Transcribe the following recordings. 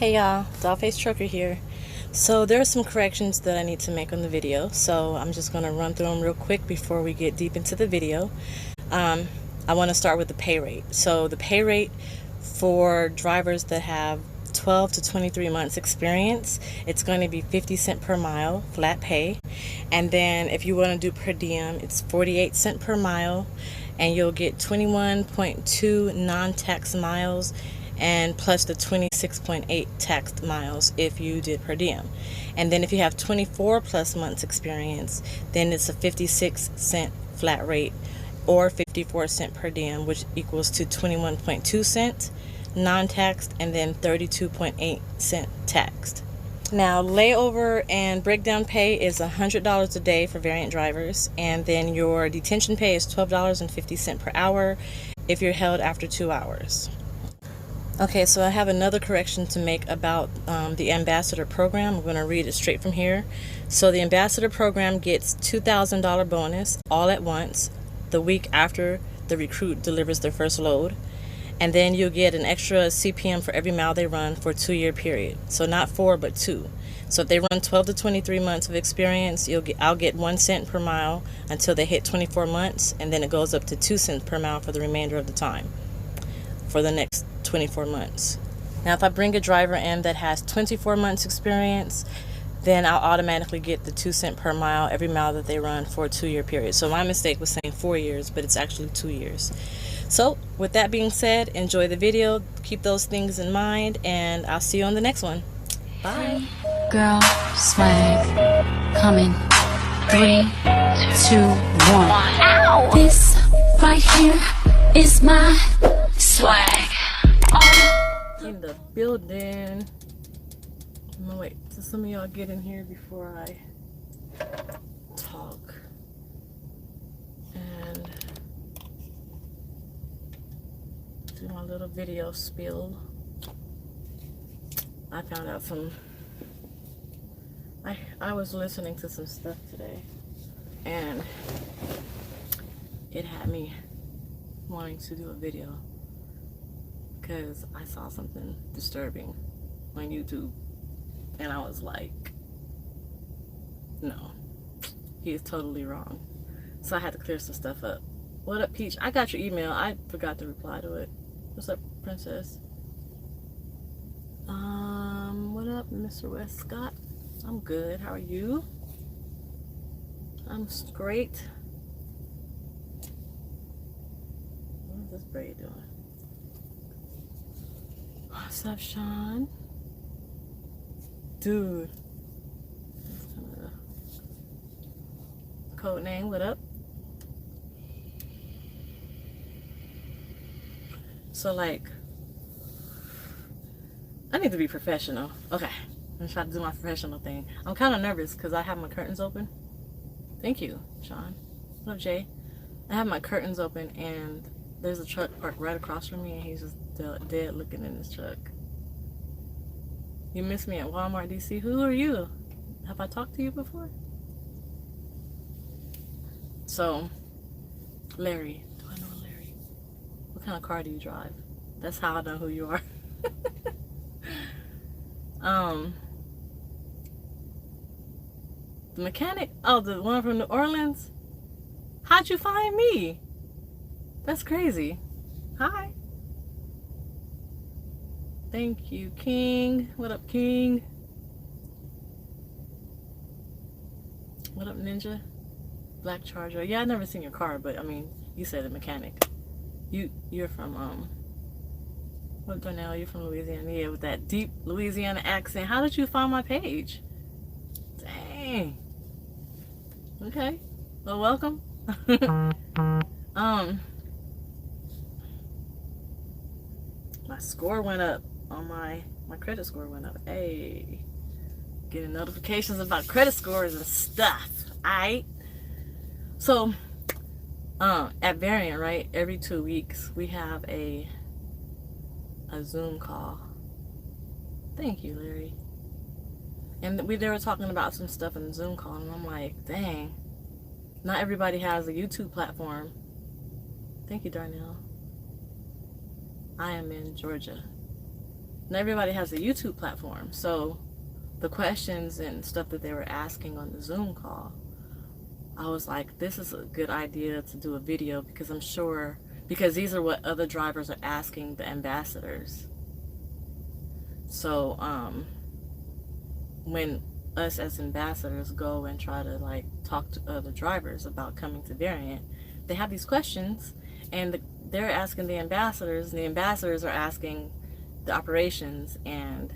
Hey y'all, Dollface Trucker here. So there are some corrections that I need to make on the video, so I'm just going to run through them real quick before we get deep into the video. I want to start with the pay rate. So the pay rate for drivers that have 12 to 23 months experience, it's going to be 50 cents per mile, flat pay. And then if you want to do per diem, it's 48 cents per mile, and you'll get 21.2 non-tax miles and plus the 26.8 taxed miles if you did per diem. And then if you have 24 plus months experience, then it's a 56 cent flat rate or 54 cent per diem, which equals to 21.2 cents non-taxed and then 32.8 cent taxed. Now, layover and breakdown pay is $100 a day for variant drivers, and then your detention pay is $12.50 per hour if you're held after 2 hours. Okay, so I have another correction to make about the ambassador program. I'm going to read it straight from here. So the ambassador program gets $2,000 bonus all at once the week after the recruit delivers their first load. And then you'll get an extra CPM for every mile they run for a 2-year period. So not 4, but 2. So if they run 12 to 23 months of experience, I'll get 1 cent per mile until they hit 24 months, and then it goes up to 2 cents per mile for the remainder of the time for the next 24 months. Now, if I bring a driver in that has 24 months experience, then I'll automatically get the 2 cents per mile every mile that they run for a 2-year period. So my mistake was saying 4 years, but it's actually 2 years. So with that being said, enjoy the video, keep those things in mind, and I'll see you on the next one. Bye. Girl, swag, coming. 3, 2, 1. Ow! This right here is my swag. In the building. I'm gonna wait till some of y'all get in here before I talk. And do my little video spiel. I found out I was listening to some stuff today, and it had me wanting to do a video because I saw something disturbing on YouTube, and I was like, no, he is totally wrong. So I had to clear some stuff up. What up, Peach? I got your email. I forgot to reply to it. What's up, Princess? What up, Mr. Westcott? I'm good. How are you? I'm great. What is this braid doing? What's up, Sean? Dude. Code name, what up? So, like, I need to be professional. Okay, I'm gonna try to do my professional thing. I'm kind of nervous because I have my curtains open. Thank you, Sean. What up, Jay? I have my curtains open, and there's a truck parked right across from me, and he's just dead looking in his truck. You missed me at Walmart, DC. Who are you? Have I talked to you before? So, Larry. Do I know Larry? What kind of car do you drive? That's how I know who you are. The mechanic? Oh, the one from New Orleans? How'd you find me? That's crazy. Hi. Thank you, King. What up, King? What up, Ninja? Black Charger. Yeah, I've never seen your car, but I mean, you said a mechanic. You're from what, Darnell? You're from Louisiana. Yeah, with that deep Louisiana accent. How did you find my page? Dang. Okay. Well, welcome. My score went up on my credit score went up. Hey, getting notifications about credit scores and stuff. Alright. So, at Variant, right, every 2 weeks we have a Zoom call. Thank you, Larry. And they were talking about some stuff in the Zoom call, and I'm like, dang, not everybody has a YouTube platform. Thank you, Darnell. I am in Georgia. not everybody has a YouTube platform. So the questions and stuff that they were asking on the Zoom call, I was like, this is a good idea to do a video, because I'm sure, because these are what other drivers are asking the ambassadors. So when us as ambassadors go and try to like talk to other drivers about coming to Variant, they have these questions, and they're asking the ambassadors, and the ambassadors are asking the operations. And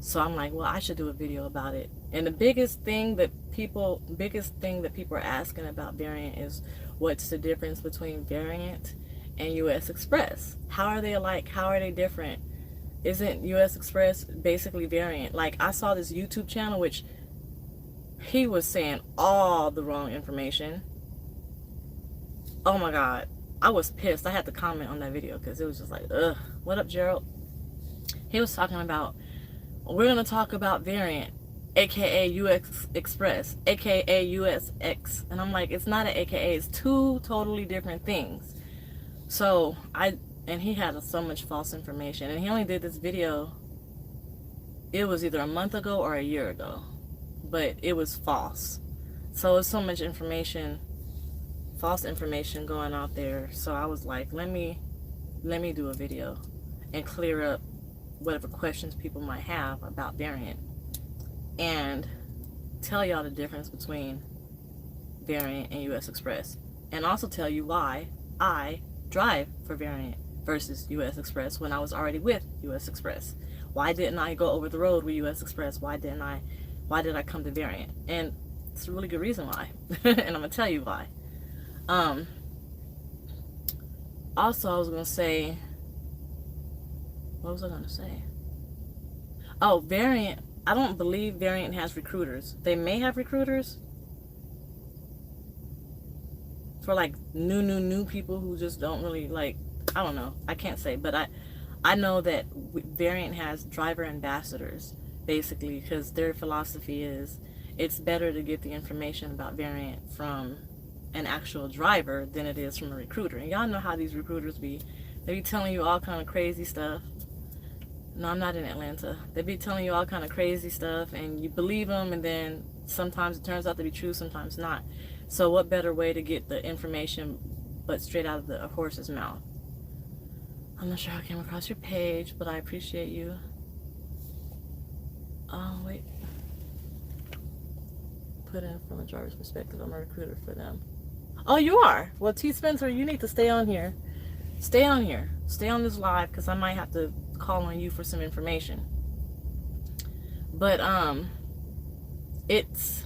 so I'm like, well, I should do a video about it. And the biggest thing that people are asking about Variant is, what's the difference between Variant and Usxpress? How are they alike? How are they different? Isn't Usxpress basically Variant? Like, I saw this YouTube channel which he was saying all the wrong information. Oh my God, I was pissed. I had to comment on that video because it was just like, ugh, what up, Gerald? He was talking about, we're going to talk about Variant, aka Usxpress, aka USX. And I'm like, it's not an aka, it's two totally different things. So and he had so much false information, and he only did this video, it was either a month ago or a year ago, but it was false. So it's so much information, false information going out there. So I was like, let me do a video and clear up whatever questions people might have about Variant, and tell y'all the difference between Variant and Usxpress, and also tell you why I drive for Variant versus Usxpress when I was already with Usxpress. Why didn't I go over the road with Usxpress? Why did I come to Variant? And it's a really good reason why. And I'm gonna tell you why. Also, I was gonna say, what was I gonna say? Oh, Variant, I don't believe Variant has recruiters. They may have recruiters for like new people who just don't really like, I don't know, I can't say, but I know that Variant has driver ambassadors, basically, because their philosophy is it's better to get the information about Variant from an actual driver than it is from a recruiter. And y'all know how these recruiters be. They be telling you all kind of crazy stuff. No, I'm not in Atlanta. They be telling you all kind of crazy stuff, and you believe them, and then sometimes it turns out to be true, sometimes not. So what better way to get the information but straight out of the horse's mouth? I'm not sure how I came across your page, but I appreciate you. Oh, wait. Put in from a driver's perspective, I'm a recruiter for them. Oh, you are? Well, T. Spencer, you need to stay on here. Stay on here. Stay on this live, because I might have to call on you for some information. But, it's...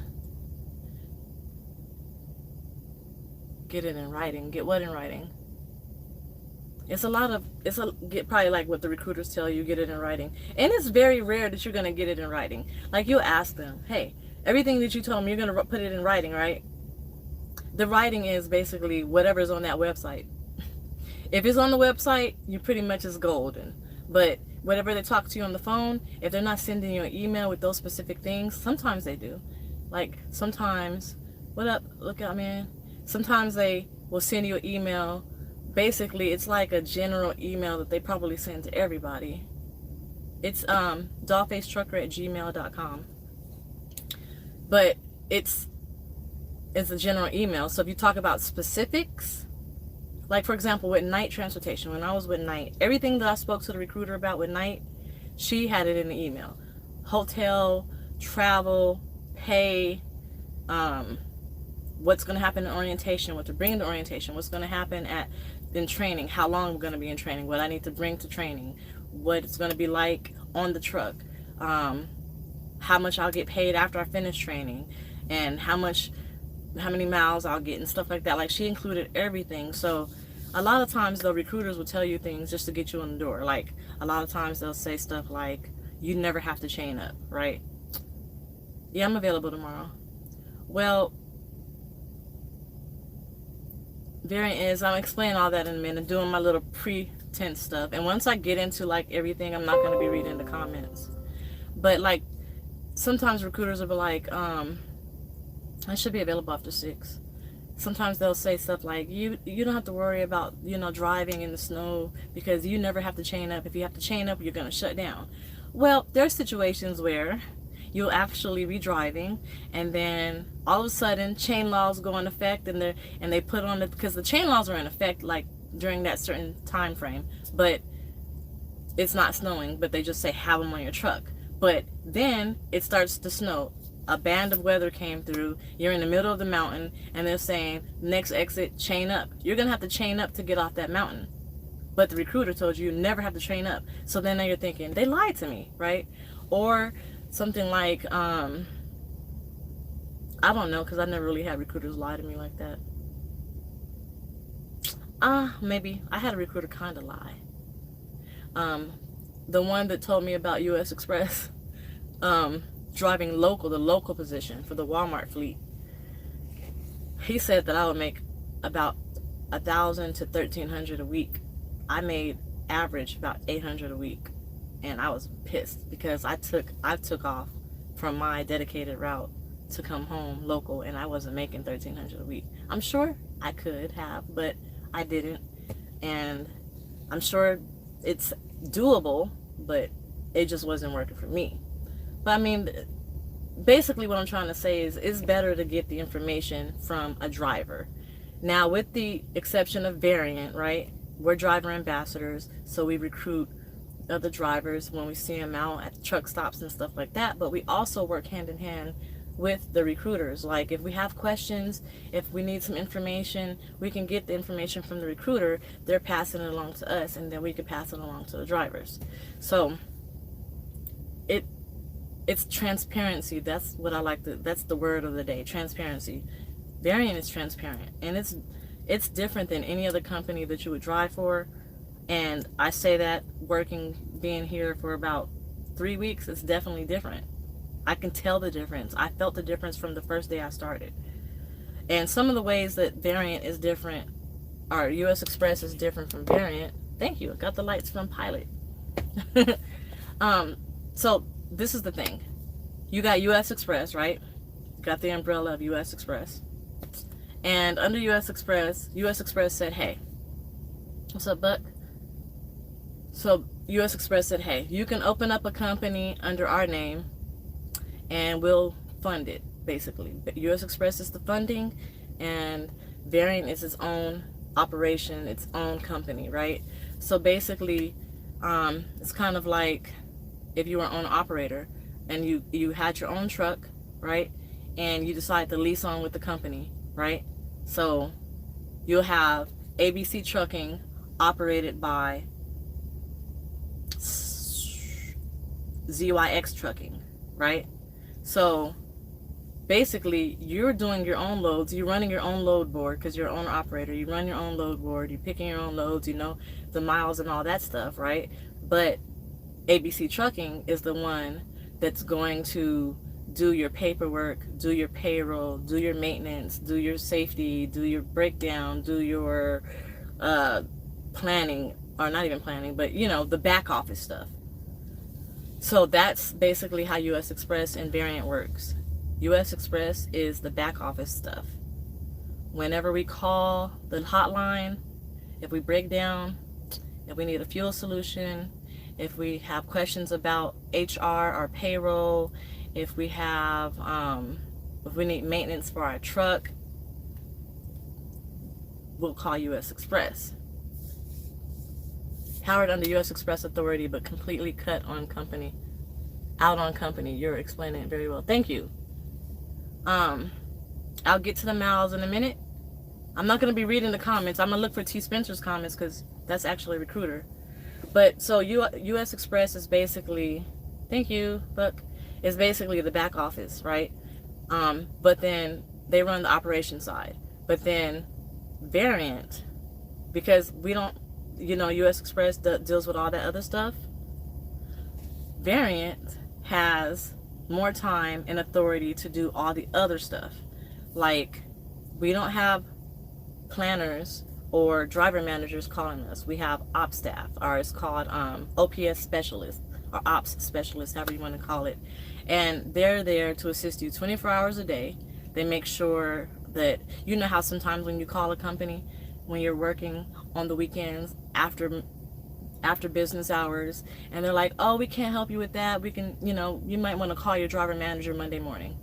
Get it in writing. Get what in writing? Get probably like what the recruiters tell you, get it in writing. And it's very rare that you're going to get it in writing. Like, you'll ask them, hey, everything that you told me, you're going to put it in writing, right? The writing is basically whatever's on that website. If it's on the website, you pretty much is golden. But whatever they talk to you on the phone, if they're not sending you an email with those specific things, sometimes they do. Like, sometimes, what up, look out, man. Sometimes they will send you an email. Basically, it's like a general email that they probably send to everybody. It's dollfacetrucker@gmail.com. But it's a general email. So if you talk about specifics, like for example with night transportation, when I was with night, everything that I spoke to the recruiter about with night, she had it in the email. Hotel, travel, pay, what's going to happen in orientation, what to bring in the orientation, what's going to happen in training, how long I'm going to be in training, what I need to bring to training, what it's going to be like on the truck, how much I'll get paid after I finish training, and how many miles I'll get and stuff like that. Like, she included everything. So a lot of times though, recruiters will tell you things just to get you in the door. Like, a lot of times they'll say stuff like, you never have to chain up, right? Yeah, I'm available tomorrow. Well, Variant is, I'll explain all that in a minute, doing my little pretense stuff. And once I get into like everything, I'm not going to be reading the comments. But like, sometimes recruiters will be like, I should be available after 6. sometimes they'll say stuff like, you don't have to worry about, driving in the snow because you never have to chain up. If you have to chain up, you're going to shut down. Well, there are situations where you'll actually be driving, and then all of a sudden chain laws go in effect, and they put on the, because the chain laws are in effect like during that certain time frame, but it's not snowing, but they just say have them on your truck. But then it starts to snow. A band of weather came through, you're in the middle of the mountain, and they're saying next exit, chain up. You're gonna have to chain up to get off that mountain, but the recruiter told you never have to chain up. So then now you're thinking, they lied to me, right? Or something like, I don't know, because I never really had recruiters lie to me like that. Maybe I had a recruiter kind of lie. The one that told me about Usxpress, driving the local position for the Walmart fleet, he said that I would make about 1,000 to 1,300 a week. I made average about 800 a week, and I was pissed because I took off from my dedicated route to come home local, and I wasn't making 1,300 a week. I'm sure I could have, but I didn't, and I'm sure it's doable, but it just wasn't working for me. But I mean, basically what I'm trying to say is it's better to get the information from a driver. Now, with the exception of Variant, right? We're driver ambassadors, so we recruit other drivers when we see them out at truck stops and stuff like that. But we also work hand in hand with the recruiters. Like if we have questions, if we need some information, we can get the information from the recruiter. They're passing it along to us, and then we can pass it along to the drivers. So it's transparency. That's what I like that's the word of the day, transparency. Variant is transparent, and it's different than any other company that you would drive for. And I say that being here for about 3 weeks, it's definitely different. I can tell the difference. I felt the difference from the first day I started. And some of the ways that Variant is different, or Usxpress is different from Variant. Thank you. I got the lights from Pilot. So this is the thing. You got Usxpress, right? Got the umbrella of Usxpress. And under Usxpress said, hey, what's up, Buck? So Usxpress said, hey, you can open up a company under our name and we'll fund it, basically. Usxpress is the funding, and Variant is its own operation, its own company, right? So basically, it's kind of like if you were an owner operator and you had your own truck, right? And you decide to lease on with the company, right? So you'll have ABC Trucking operated by ZYX Trucking, right? So basically you're doing your own loads, you're running your own load board because you're an owner operator, you run your own load board, you're picking your own loads, you know, the miles and all that stuff, right? But ABC Trucking is the one that's going to do your paperwork, do your payroll, do your maintenance, do your safety, do your breakdown, do your planning, or not even planning, but you know, the back office stuff. So that's basically how Usxpress and Variant works. Usxpress is the back office stuff. Whenever we call the hotline, if we break down, if we need a fuel solution, if we have questions about HR or payroll, if we have, if we need maintenance for our truck, we'll call Usxpress. Powered under Usxpress authority, but completely cut on company, out on company. You're explaining it very well. Thank you. I'll get to the miles in a minute. I'm not going to be reading the comments. I'm going to look for T. Spencer's comments because that's actually a recruiter. But so Usxpress is basically, thank you, Buck, is basically the back office, right? But then they run the operation side. But then Variant, because we don't, you know, Usxpress deals with all that other stuff. Variant has more time and authority to do all the other stuff. Like, we don't have planners or driver managers calling us. We have ops staff, or it's called OPS specialist, or ops specialist, however you want to call it. And they're there to assist you 24 hours a day. They make sure that, you know how sometimes when you call a company, when you're working on the weekends after business hours, and they're like, oh, we can't help you with that, we can, you might want to call your driver manager Monday morning.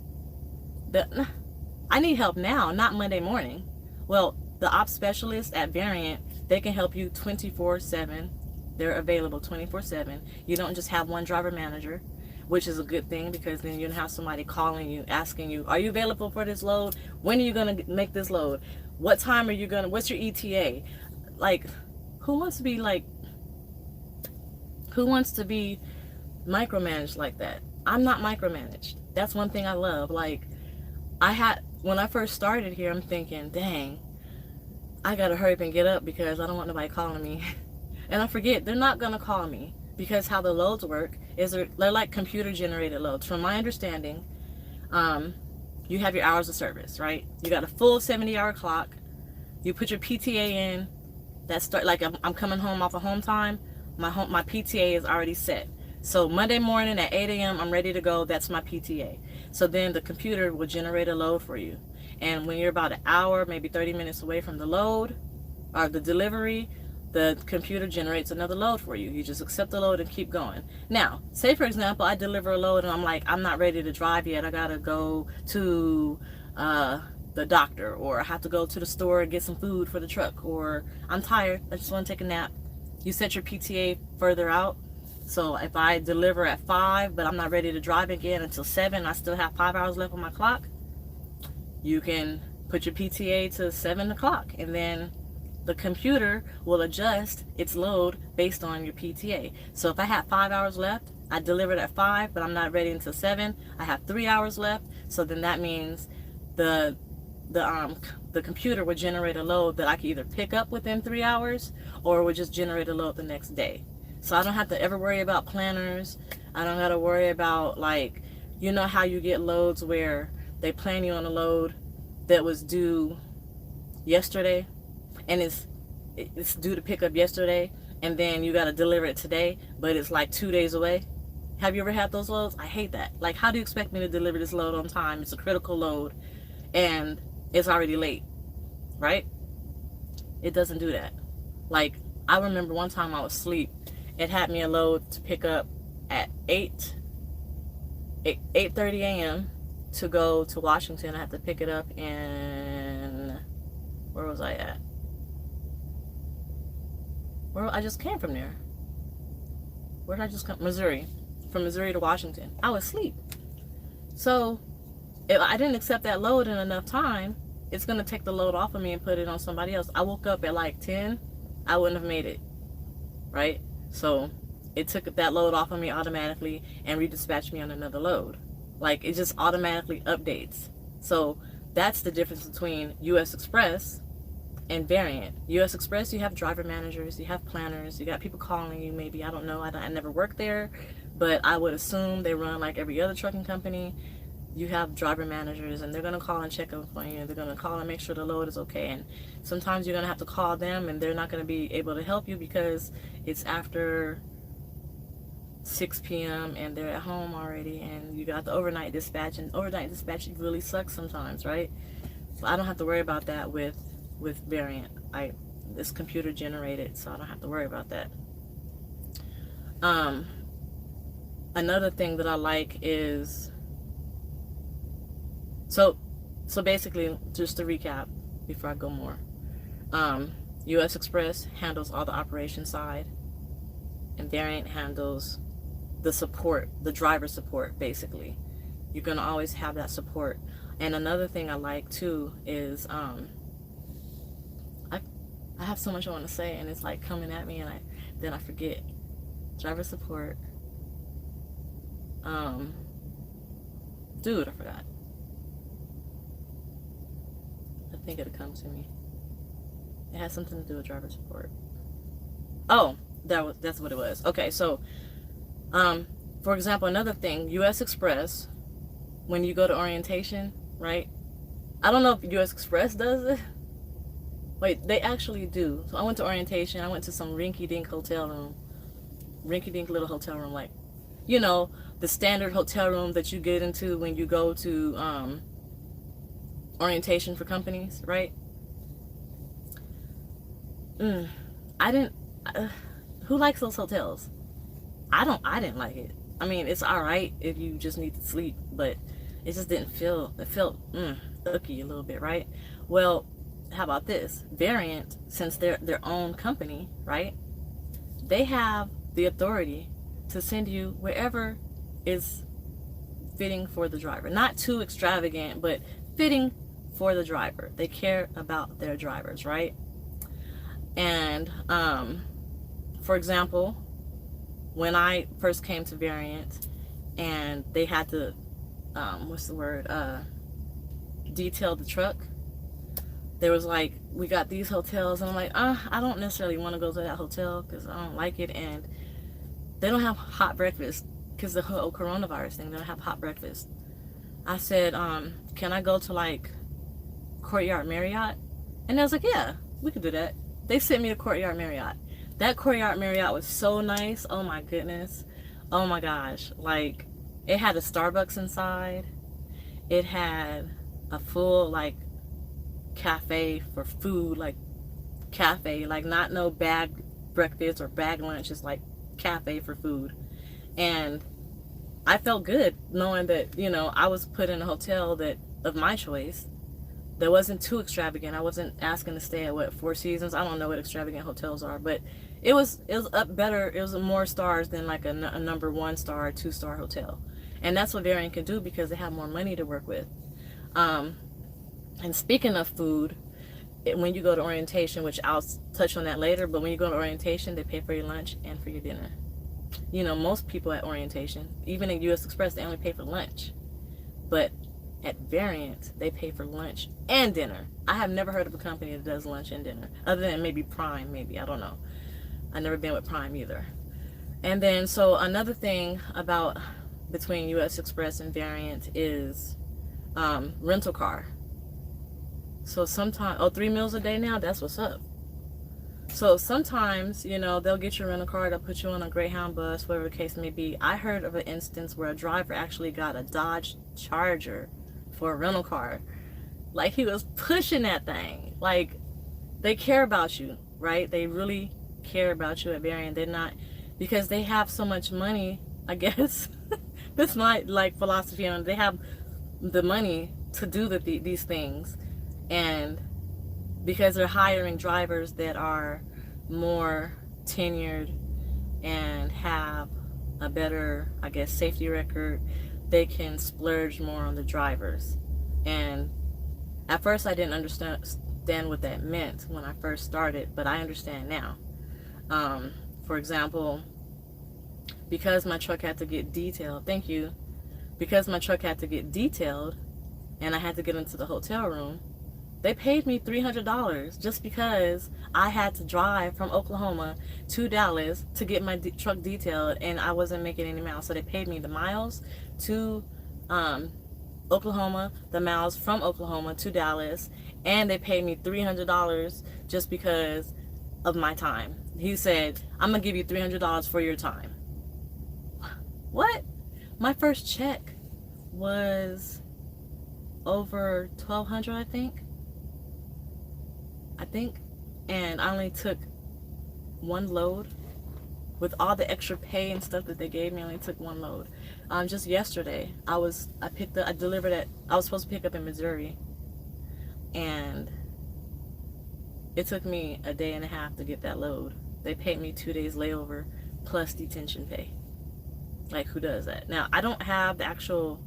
I need help now, not Monday morning. Well, the ops specialists at Variant, they can help you 24/7. They're available 24/7. You don't just have one driver manager, which is a good thing, because then you don't have somebody calling you, asking you, are you available for this load? When are you going to make this load? What time are you going to, what's your ETA? Like, who wants to be micromanaged like that? I'm not micromanaged. That's one thing I love. Like, when I first started here, I'm thinking, dang, I gotta hurry up and get up because I don't want nobody calling me. And I forget, they're not gonna call me, because how the loads work is they're like computer generated loads. From my understanding, you have your hours of service, right? You got a full 70-hour clock. You put your PTA in. Like, I'm coming home off of home time. My PTA is already set. So Monday morning at 8 a.m. I'm ready to go. That's my PTA. So then the computer will generate a load for you. And when you're about an hour, maybe 30 minutes away from the load or the delivery, the computer generates another load for you. You just accept the load and keep going. Now, say for example, I deliver a load and I'm like, I'm not ready to drive yet. I gotta go to the doctor, or I have to go to the store and get some food for the truck, or I'm tired, I just want to take a nap. You set your PTA further out. So if I deliver at 5, but I'm not ready to drive again until 7, I still have 5 hours left on my clock, you can put your PTA to 7 o'clock, and then the computer will adjust its load based on your PTA. So if I have 5 hours left, I delivered at 5, but I'm not ready until 7, I have 3 hours left. So then that means the computer would generate a load that I could either pick up within 3 hours, or would just generate a load the next day. So I don't have to ever worry about planners. I don't got to worry about, like, you know how you get loads where they plan you on a load that was due yesterday, and it's due to pick up yesterday, and then you got to deliver it today, but it's like 2 days away. Have you ever had those loads? I hate that. Like, how do you expect me to deliver this load on time? It's a critical load, and it's already late, right? It doesn't do that. Like, I remember one time I was asleep. It had me a load to pick up at 8:30 a.m. to go to Washington. I have to pick it up in, where was I at? I just came from there. Where did I just come? Missouri. From Missouri to Washington. I was asleep. So if I didn't accept that load in enough time, it's going to take the load off of me and put it on somebody else. I woke up at like 10, I wouldn't have made it, right? So it took that load off of me automatically and redispatched me on another load. Like, it just automatically updates. So that's the difference between Usxpress and Variant. Usxpress, you have driver managers, you have planners, you got people calling you, maybe, I don't know, I never worked there, but I would assume they run like every other trucking company. You have driver managers, and they're going to call and check up on you. They're going to call and make sure the load is okay. And sometimes you're going to have to call them, and they're not going to be able to help you because it's after 6 p.m. and they're at home already, and you got the overnight dispatch, and overnight dispatch really sucks sometimes, right? So I don't have to worry about that with Variant. It's computer generated, so I don't have to worry about that. Another thing that I like is, so basically, just to recap before I go more, Usxpress handles all the operation side, and Variant handles the support, the driver support, basically. You're going to always have that support. And another thing I like too is, I have so much I want to say, and it's like coming at me, and then I forget. Driver support. Dude, I forgot. I think it'll come to me. It has something to do with driver support. Oh, that's what it was. Okay, so, for example, another thing, Usxpress, when you go to orientation, right? I don't know if Usxpress does it. Wait, they actually do. So I went to orientation. I went to some rinky-dink hotel room. Rinky-dink little hotel room, like, you know, the standard hotel room that you get into when you go to orientation for companies, right? I didn't. Who likes those hotels? I didn't like it. I mean, it's all right if you just need to sleep, but it just didn't feel. It felt icky a little bit, right? Well, how about this? Variant, since they're their own company, right? They have the authority to send you wherever is fitting for the driver. Not too extravagant, but fitting for the driver. They care about their drivers, right? And for example, when I first came to Variant and they had to detail the truck, there was like, we got these hotels, and I'm like, I don't necessarily want to go to that hotel because I don't like it, and they don't have hot breakfast because the whole coronavirus thing. They don't have hot breakfast. I said, can I go to like Courtyard Marriott? And I was like, yeah, we could do that. They sent me to Courtyard Marriott. That Courtyard Marriott was so nice. Oh my goodness. Oh my gosh. Like, it had a Starbucks inside. It had a full like cafe for food, like cafe, like not no bag breakfast or bag lunch, just like cafe for food. And I felt good knowing that, you know, I was put in a hotel that of my choice that wasn't too extravagant. I wasn't asking to stay at Four Seasons. I don't know what extravagant hotels are, but it was up better. It was more stars than like a number 1 star, 2-star hotel. And that's what Variant can do because they have more money to work with. And speaking of food, when you go to orientation, which I'll touch on that later, but when you go to orientation, they pay for your lunch and for your dinner. You know, most people at orientation, even at Usxpress, they only pay for lunch. But at Variant, they pay for lunch and dinner. I have never heard of a company that does lunch and dinner, other than maybe Prime, maybe, I don't know. I've never been with Prime either. And then, so another thing about between Usxpress and Variant is rental car. So sometimes, 3 meals a day now, that's what's up. So sometimes, you know, they'll get your rental car, they'll put you on a Greyhound bus, whatever the case may be. I heard of an instance where a driver actually got a Dodge Charger for a rental car. Like, he was pushing that thing. Like, they care about you, right? They really care about you at Variant. They're not, because they have so much money, I guess. That's my like philosophy on it. They have the money to do these things, and because they're hiring drivers that are more tenured and have a better, I guess, safety record, they can splurge more on the drivers. And at first I didn't understand what that meant when I first started, but I understand now. For example, because my truck had to get detailed, because my truck had to get detailed and I had to get into the hotel room, they paid me $300 just because I had to drive from Oklahoma to Dallas to get my truck detailed, and I wasn't making any miles. So they paid me the miles to Oklahoma, the miles from Oklahoma to Dallas, and they paid me $300 just because of my time. He said, I'm going to give you $300 for your time. What? My first check was over $1,200, I think, and I only took one load. With all the extra pay and stuff that they gave me, I only took one load. Just yesterday, I was supposed to pick up in Missouri, and it took me a day and a half to get that load. They paid me 2 days layover plus detention pay. Like, who does that? Now, I don't have the actual,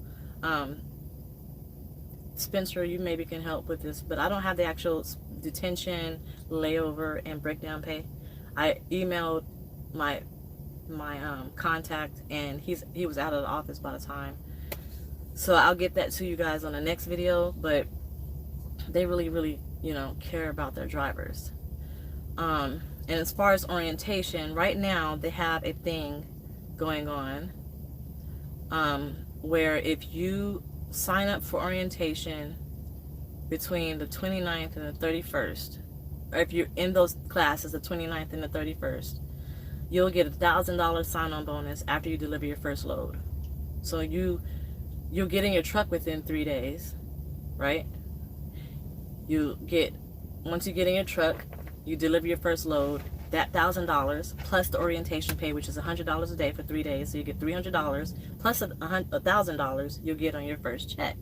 Spencer, you maybe can help with this, but I don't have the actual detention, layover, and breakdown pay. I emailed my contact, and he was out of the office by the time. So I'll get that to you guys on the next video, but they really, really, you know, care about their drivers. And as far as orientation, right now they have a thing going on where if you sign up for orientation between the 29th and the 31st, or if you're in those classes, the 29th and the 31st, you'll get a $1,000 sign-on bonus after you deliver your first load. So you'll get in your truck within 3 days, right? once you get in your truck, you deliver your first load, that $1,000 plus the orientation pay, which is $100 a day for 3 days, so you get $300 plus $1,000 you'll get on your first check.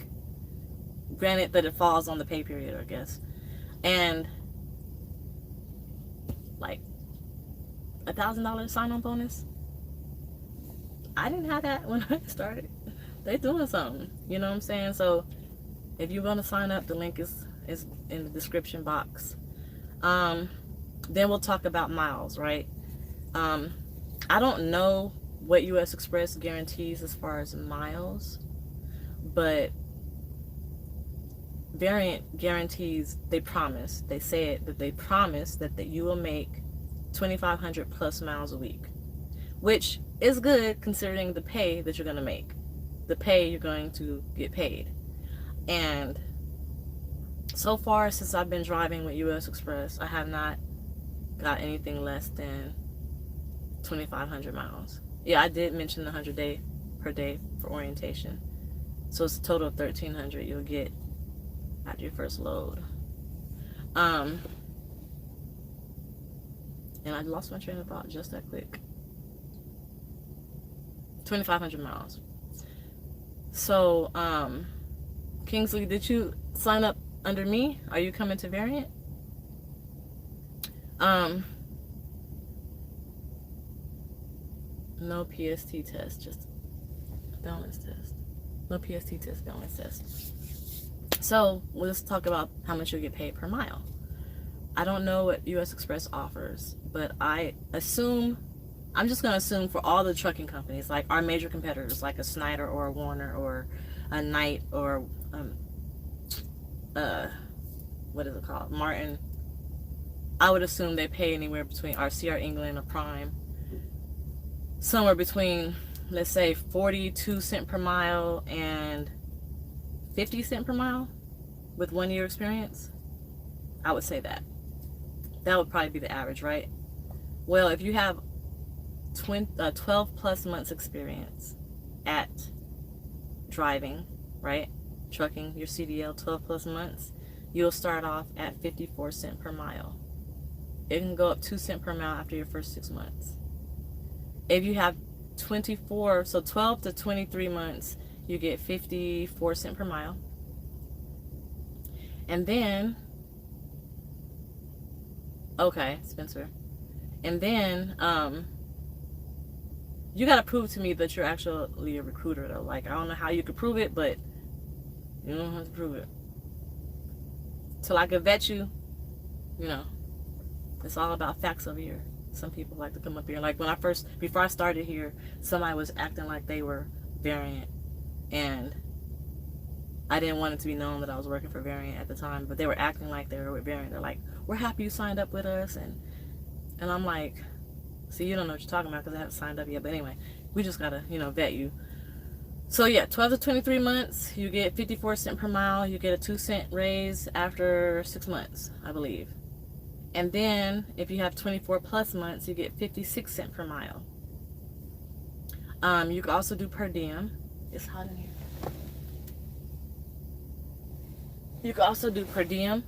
Granted that it falls on the pay period, I guess. And like $1,000 sign-on bonus. I didn't have that when I started. They doing something, you know what I'm saying? So if you want to sign up, the link is in the description box. Then we'll talk about miles, right? I don't know what Usxpress guarantees as far as miles, but Variant guarantees, they say it, that they promise that you will make 2,500 plus miles a week, which is good considering the pay that you're going to make, the pay you're going to get paid. And so far, since I've been driving with Usxpress, I have not got anything less than 2,500 miles. Yeah, I did mention the 100 per day for orientation. So it's a total of 1,300 you'll get after your first load. And I lost my train of thought just that quick. 2,500 miles. So, Kingsley, did you sign up under me? Are you coming to Variant? No PST test, just balance test. No PST test, balance test. So let's talk about how much you'll get paid per mile. I don't know what Usxpress offers, but I'm just going to assume for all the trucking companies, like our major competitors, like a Snyder or a Warner or a Knight or what is it called, Martin. I would assume they pay anywhere between RCR England or Prime, somewhere between, let's say, 42 cents per mile and 50 cents per mile with 1 year experience. I would say that would probably be the average, right? Well, if you have 12 plus months experience at driving, right, trucking, your CDL, 12 plus months, you'll start off at 54 cents per mile. It can go up 2 cents per mile after your first 6 months. If you have 12 to 23 months, you get 54 cents per mile. And then, okay, Spencer. And then, you gotta prove to me that you're actually a recruiter, though. Like, I don't know how you could prove it, but you don't have to prove it. Till I could vet you, you know, it's all about facts over here. Some people like to come up here. Like before I started here, somebody was acting like they were Variant, and I didn't want it to be known that I was working for Variant at the time, but they were acting like they were with Variant. They're like, we're happy you signed up with us, and I'm like, see, you don't know what you're talking about because I haven't signed up yet, but anyway, we just gotta, vet you. So yeah, 12 to 23 months, you get 54 cents per mile. You get a 2 cent raise after 6 months, I believe. And then if you have 24 plus months, you get 56 cents per mile. You can also do per diem. It's hot in here. You can also do per diem.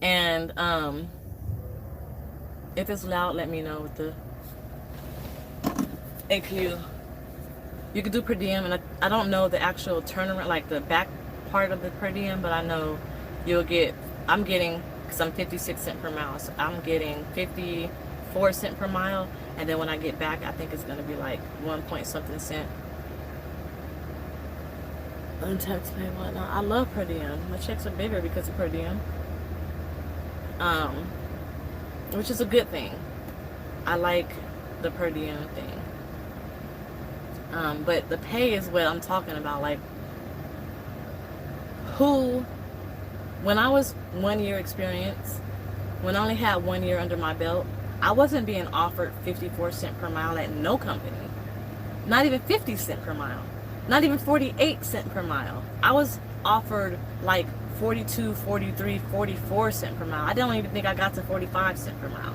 And if it's loud, let me know with the APU. You can do per diem, and I don't know the actual turnaround, like the back part of the per diem, but I know I'm getting, because I'm 56 cents per mile, so I'm getting 54 cents per mile, and then when I get back, I think it's going to be like 1 point something cent. Untaxed pay, whatnot. I love per diem. My checks are bigger because of per diem. Which is a good thing. I like the per diem thing. But the pay is what I'm talking about. Like, when I was 1 year experience, when I only had 1 year under my belt, I wasn't being offered 54 cents per mile at no company. Not even 50 cents per mile. Not even 48 cents per mile. I was offered like 42, 43, 44 cents per mile. I don't even think I got to 45 cents per mile.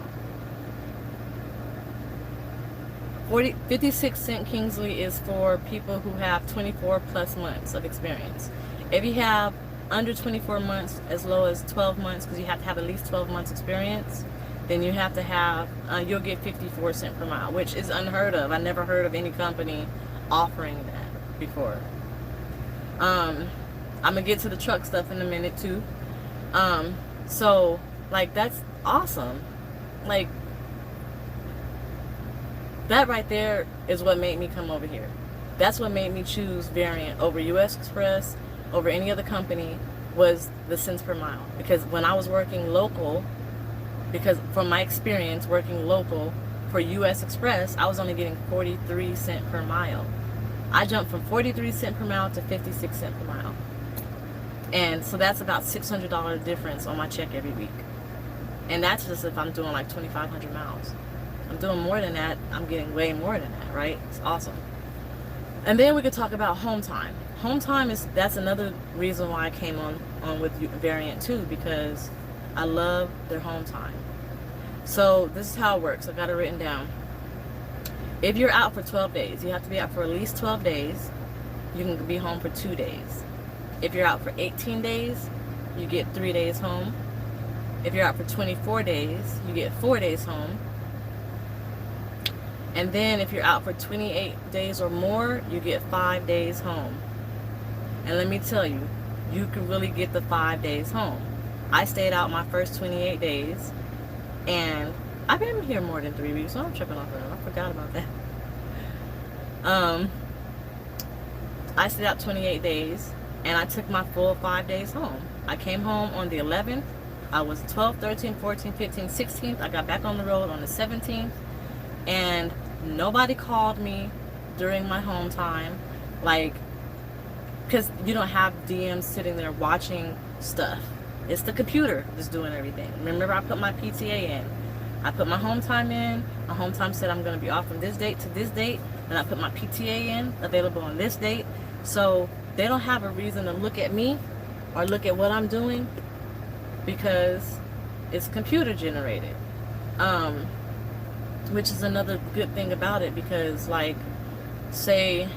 56 cent Kingsley is for people who have 24 plus months of experience. If you have under 24 months, as low as 12 months, because you have to have at least 12 months experience, then you have to have, you'll get 54 cents per mile, which is unheard of. I never heard of any company offering that before. I'm gonna get to the truck stuff in a minute too. So like, that's awesome. Like, that right there is what made me come over here. That's what made me choose Variant over Usxpress, over any other company, was the cents per mile. Because when I was working local, because from my experience working local for Usxpress, I was only getting 43 cents per mile. I jumped from 43 cents per mile to 56 cents per mile. And so that's about $600 difference on my check every week. And that's just if I'm doing like 2,500 miles. I'm doing more than that, I'm getting way more than that, right? It's awesome. And then we could talk about home time. Home time that's another reason why I came on with Variant too, because I love their home time. So this is how it works. I got it written down. If you're out for 12 days, you have to be out for at least 12 days. You can be home for 2 days. If you're out for 18 days, you get 3 days home. If you're out for 24 days, you get 4 days home. And then if you're out for 28 days or more, you get 5 days home. And let me tell you, you can really get the 5 days home. I stayed out my first 28 days, and I've been here more than 3 weeks, so I'm tripping off that. I forgot about that. I stayed out 28 days, and I took my full 5 days home. I came home on the 11th. I was 12th, 13th, 14th, 15th, 16th. I got back on the road on the 17th. And nobody called me during my home time, like, because you don't have DMs sitting there watching stuff. It's the computer that's doing everything. Remember, I put my PTA in. I put my home time in. My home time said I'm going to be off from this date to this date. And I put my PTA in, available on this date. So they don't have a reason to look at me or look at what I'm doing, because it's computer generated. Which is another good thing about it, because like, say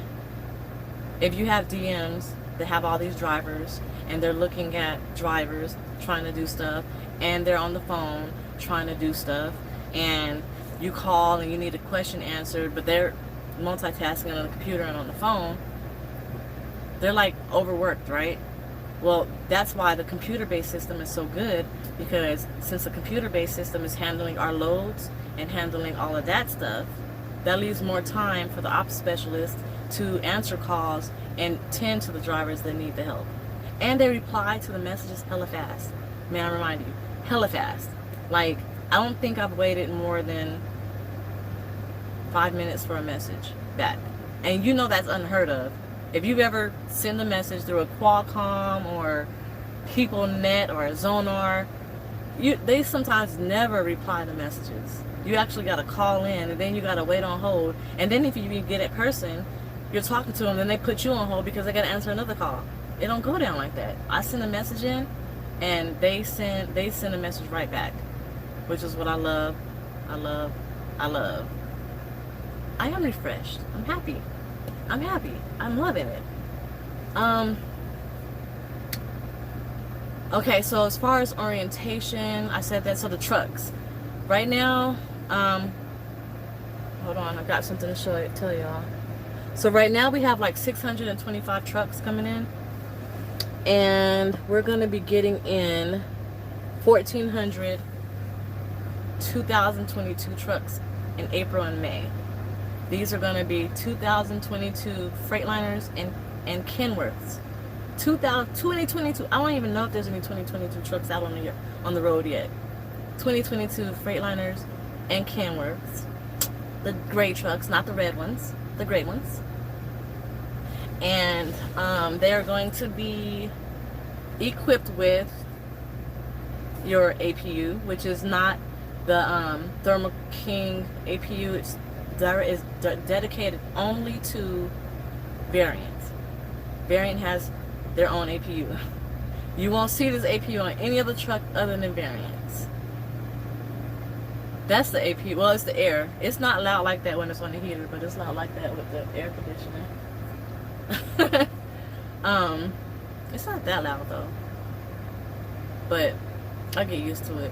if you have DMs that have all these drivers, and they're looking at drivers trying to do stuff, and they're on the phone trying to do stuff, and you call and you need a question answered, but they're multitasking on the computer and on the phone, they're like overworked, right? Well, that's why the computer-based system is so good, because since the computer-based system is handling our loads and handling all of that stuff, that leaves more time for the ops specialist to answer calls and tend to the drivers that need the help. And they reply to the messages hella fast. May I remind you, hella fast. Like, I don't think I've waited more than 5 minutes for a message back. And you know that's unheard of. If you've ever sent a message through a Qualcomm or PeopleNet or a Zonar, they sometimes never reply to messages. You actually got to call in, and then you got to wait on hold. And then if you even get a person, you're talking to them, then they put you on hold because they got to answer another call. It don't go down like that. I send a message in, and they send a message right back, which is what I love. I love. I am refreshed. I'm happy. I'm loving it. Okay, so as far as orientation, I said that. So the trucks. Right now, hold on, I got something to tell y'all. So right now we have like 625 trucks coming in, and we're gonna be getting in 1,400 2022 trucks in April and May. These are gonna be 2022 Freightliners and Kenworths. 2022. I don't even know if there's any 2022 trucks out on the road yet. 2022 Freightliners and Kenworths, the gray trucks, not the red ones, the gray ones. And they are going to be equipped with your APU, which is not the Thermo King APU. It's dedicated only to Variant. Variant has their own APU. You won't see this APU on any other truck other than Variant's. That's the APU. Well, it's the air. It's not loud like that when it's on the heater, but it's loud like that with the air conditioner. It's not that loud though, but I get used to it.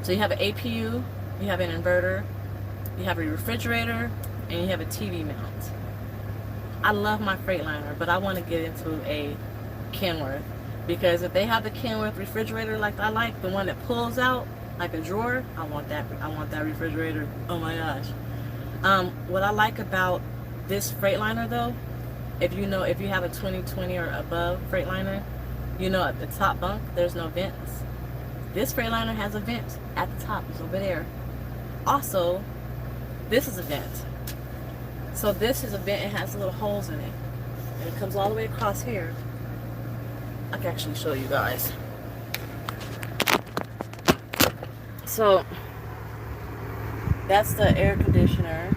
So you have an APU, you have an inverter, you have a refrigerator, and you have a TV mount. I love my Freightliner, but I want to get into a Kenworth, because if they have the Kenworth refrigerator like I like, the one that pulls out like a drawer, I want that refrigerator. Oh my gosh. What I like about this Freightliner though, if you have a 2020 or above Freightliner, you know at the top bunk there's no vents. This Freightliner has a vent at the top. It's over there. Also, this is a vent. So this is a vent. It has little holes in it, and it comes all the way across here. I can actually show you guys. So that's the air conditioner,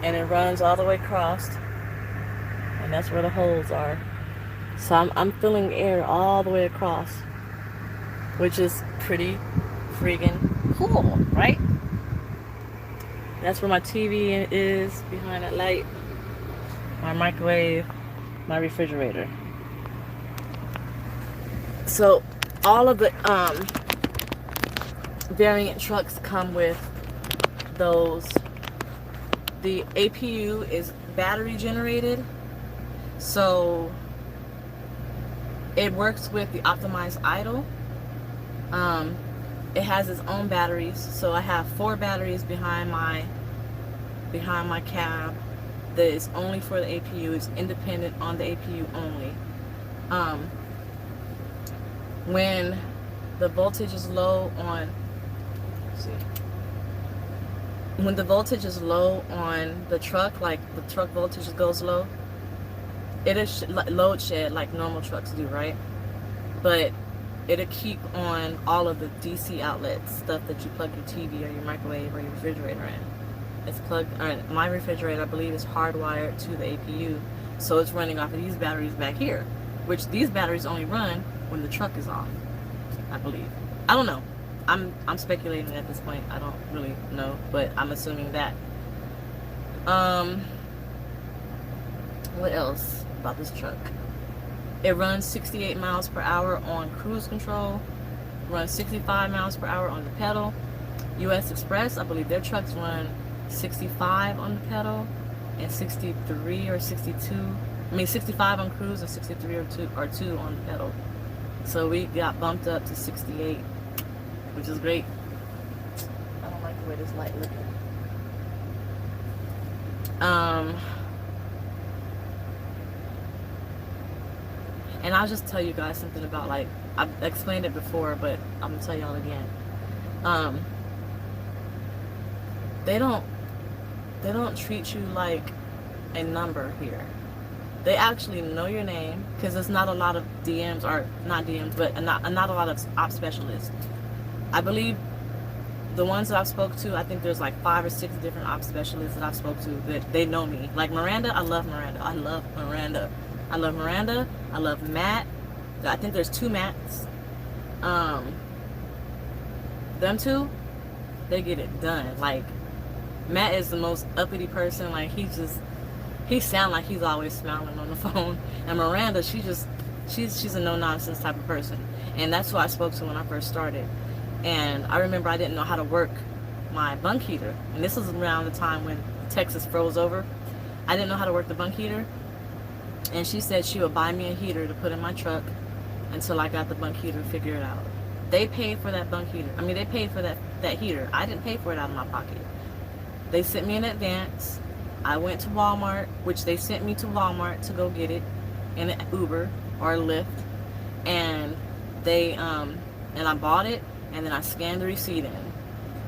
and it runs all the way across, and that's where the holes are. So I'm filling air all the way across, which is pretty friggin' cool, right? That's where my TV is, behind that light, my microwave, my refrigerator. So all of the variant trucks come with those. The APU is battery generated, so it works with the optimized idle. It has its own batteries, so I have 4 batteries behind my cab that is only for the APU. It's independent on the APU only. When the voltage is low on, when the voltage is low on the truck, like the truck voltage goes low, it is load shed like normal trucks do, right? But it'll keep on all of the DC outlets, stuff that you plug your TV or your microwave or your refrigerator in. It's plugged, my refrigerator I believe is hardwired to the APU, so it's running off of these batteries back here, which these batteries only run when the truck is off, I believe. I don't know. I'm speculating at this point. I don't really know, but I'm assuming that. What else about this truck? It runs 68 miles per hour on cruise control, runs 65 miles per hour on the pedal. Usxpress, I believe their trucks run 65 on the pedal and 63 or 62. I mean 65 on cruise and 63 or 2 on the pedal. So we got bumped up to 68, which is great. I don't like the way this light looking. And I'll just tell you guys something about, like, I've explained it before, but I'm gonna tell y'all again. They don't treat you like a number here. They actually know your name, because there's not a lot of DMs, or not DMs, but not a lot of ops specialists. I believe the ones that I've spoke to, I think there's like 5 or 6 different ops specialists that I've spoke to that they know me. Like Miranda, I love Miranda. I love Miranda. I love Miranda. I love Matt. I think there's 2 Matts. Them 2, they get it done. Like, Matt is the most uppity person. Like, he sounds like he's always smiling on the phone. And Miranda, she's a no-nonsense type of person. And that's who I spoke to when I first started. And I remember I didn't know how to work my bunk heater. And this was around the time when Texas froze over. I didn't know how to work the bunk heater. And she said she would buy me a heater to put in my truck until I got the bunk heater figured out. They paid for that bunk heater. I mean, they paid for that heater. I didn't pay for it out of my pocket. They sent me in advance. I went to Walmart, which they sent me to Walmart to go get it in an Uber or a Lyft. And and I bought it, and then I scanned the receipt in.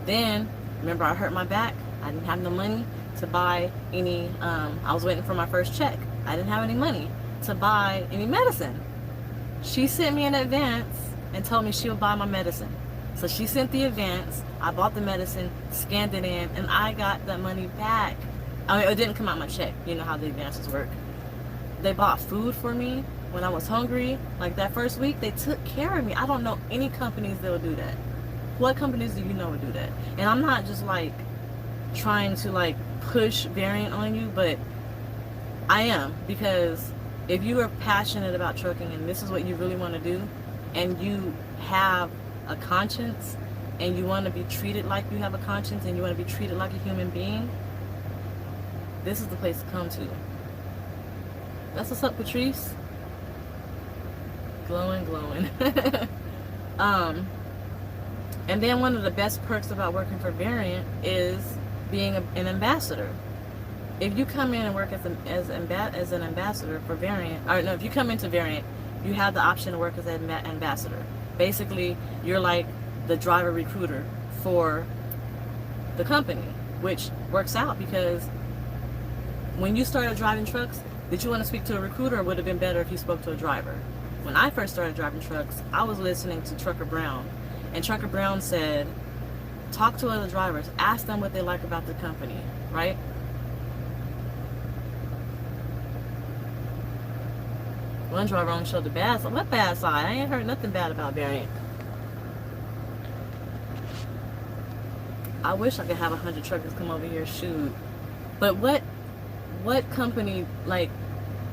Then, remember I hurt my back? I didn't have no money to buy any, I was waiting for my first check. I didn't have any money to buy any medicine. She sent me in advance and told me she would buy my medicine. So she sent the advance, I bought the medicine, scanned it in, and I got that money back. I mean, it didn't come out my check. You know how the advances work. They bought food for me when I was hungry. Like that first week, they took care of me. I don't know any companies that would do that. What companies do you know would do that? And I'm not just like trying to like push Variant on you, but I am, because if you are passionate about trucking and this is what you really want to do, and you have a conscience, and you want to be treated like you have a conscience, and you want to be treated like a human being, this is the place to come to. That's what's up, Patrice. Glowing. And then one of the best perks about working for Variant is being an ambassador. If you come in and work as an ambassador for Variant, or no, if you come into Variant, you have the option to work as an ambassador. Basically, you're like the driver recruiter for the company, which works out because when you started driving trucks, did you want to speak to a recruiter, or would it have been better if you spoke to a driver? When I first started driving trucks, I was listening to Trucker Brown, and Trucker Brown said, talk to other drivers, ask them what they like about the company, right? One driver only showed the bad side. What bad side? I ain't heard nothing bad about Variant. I wish I could have 100 truckers come over here, shoot. But what company, like,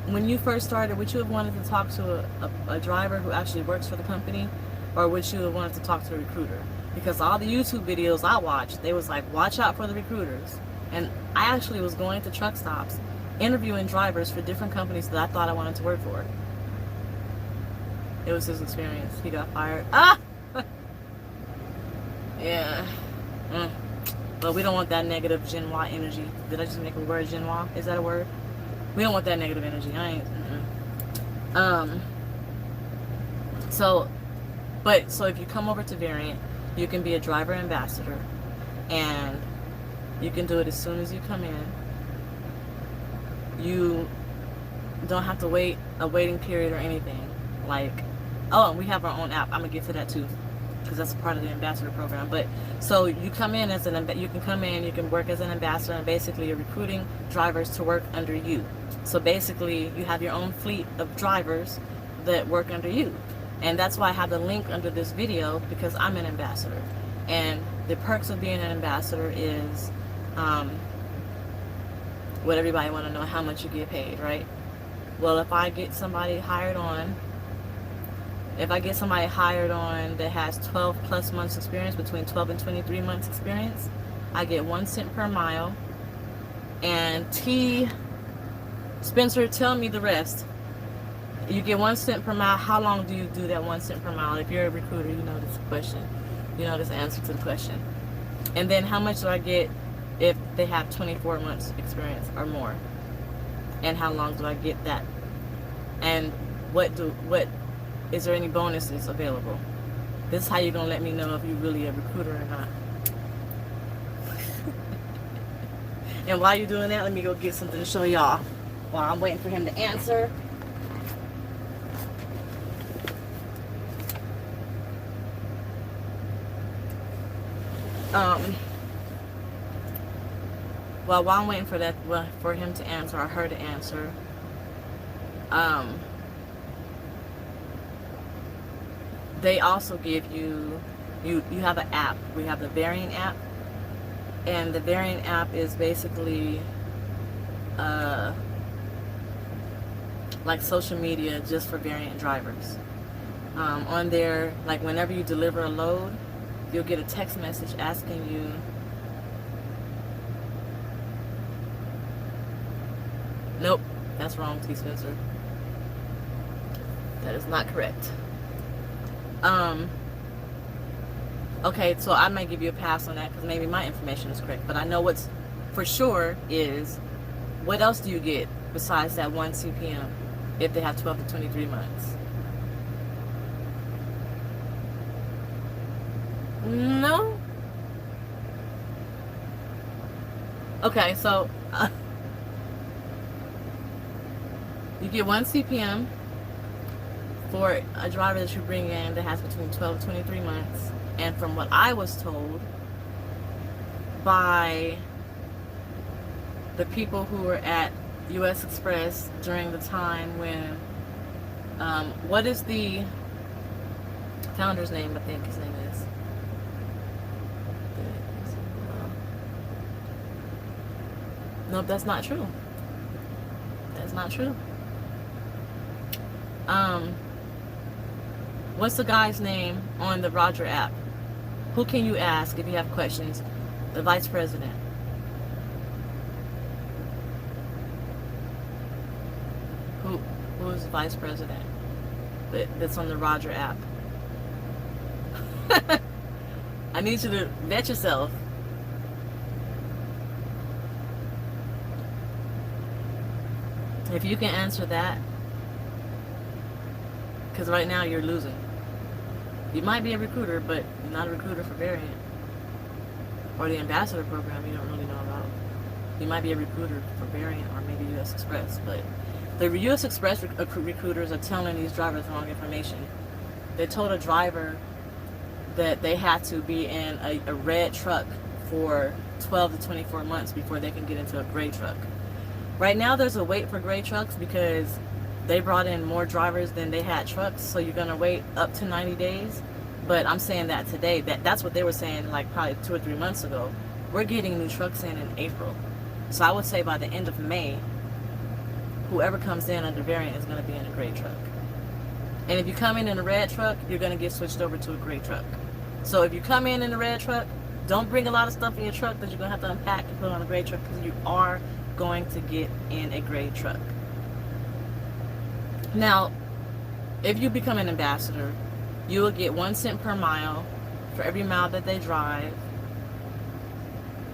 when you first started, would you have wanted to talk to a driver who actually works for the company, or would you have wanted to talk to a recruiter? Because all the YouTube videos I watched, they was like, watch out for the recruiters. And I actually was going to truck stops, interviewing drivers for different companies that I thought I wanted to work for. It was his experience. He got fired. Ah! Yeah. But we don't want that negative Gen Y energy. Did I just make a word, Gen Y? Is that a word? We don't want that negative energy. I ain't. So if you come over to Variant, you can be a driver ambassador, and you can do it as soon as you come in. You don't have to wait a waiting period or anything. Like, oh, and we have our own app. I'm gonna get to that too, because that's part of the ambassador program. But so you come in as you can work as an ambassador, and basically you're recruiting drivers to work under you. So basically you have your own fleet of drivers that work under you. And that's why I have the link under this video, because I'm an ambassador. And the perks of being an ambassador is what everybody want to know, how much you get paid, right? Well, if I get somebody hired on that has 12 plus months experience, between 12 and 23 months experience, I get 1 cent per mile. And Spencer, tell me the rest. You get 1 cent per mile. How long do you do that 1 cent per mile? If you're a recruiter, you know this question. You know this answer to the question. And then how much do I get if they have 24 months experience or more? And how long do I get that? And what is there any bonuses available? This is how you're gonna let me know if you're really a recruiter or not. And while you're doing that, let me go get something to show y'all while I'm waiting for him to answer. Well, while I'm waiting for that, for him to answer, or her to answer, they also give you have an app. We have the Variant app, and the Variant app is basically like social media just for Variant drivers. On there, like whenever you deliver a load, you'll get a text message asking you nope, that's wrong, T. Spencer. That is not correct. Okay, so I might give you a pass on that because maybe my information is correct, but I know what's for sure is, what else do you get besides that 1 CPM if they have 12 to 23 months? No? Okay, so you get 1 CPM for a driver that you bring in that has between 12 and 23 months. And from what I was told by the people who were at Usxpress during the time when, what is the founder's name? I think his name is. Nope, that's not true. That's not true. What's the guy's name on the Roger app? Who can you ask if you have questions? The vice president. Who is the vice president that's on the Roger app? I need you to vet yourself. If you can answer that, because right now you're losing. You might be a recruiter, but you're not a recruiter for Variant. Or the ambassador program you don't really know about. You might be a recruiter for Variant or maybe Usxpress, but the Usxpress recruiters are telling these drivers wrong information. They told a driver that they had to be in a red truck for 12 to 24 months before they can get into a gray truck. Right now there's a wait for gray trucks because they brought in more drivers than they had trucks, so you're going to wait up to 90 days. But I'm saying that today, that's what they were saying like probably 2 or 3 months ago. We're getting new trucks in April. So I would say by the end of May, whoever comes in under Variant is going to be in a gray truck. And if you come in a red truck, you're going to get switched over to a gray truck. So if you come in a red truck, don't bring a lot of stuff in your truck that you're going to have to unpack and put on a gray truck, because you are going to get in a gray truck. Now, if you become an ambassador, you will get 1 cent per mile for every mile that they drive.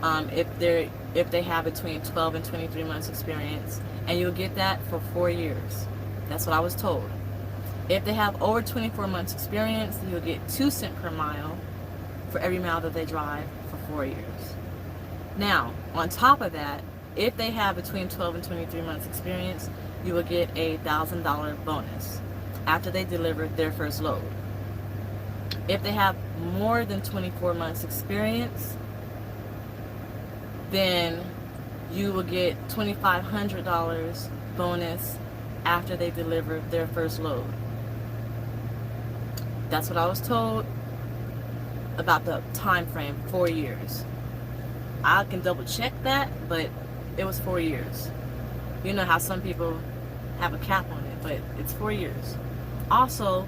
If they have between 12 and 23 months experience, and you'll get that for 4 years. That's what I was told. If they have over 24 months experience, you'll get 2 cents per mile for every mile that they drive for 4 years. Now, on top of that, if they have between 12 and 23 months experience, you will get a $1,000 bonus after they deliver their first load. If they have more than 24 months experience, then you will get $2,500 bonus after they deliver their first load. That's what I was told about the time frame, 4 years. I can double check that, but it was 4 years. You know how some people have a cap on it, but it's 4 years. Also,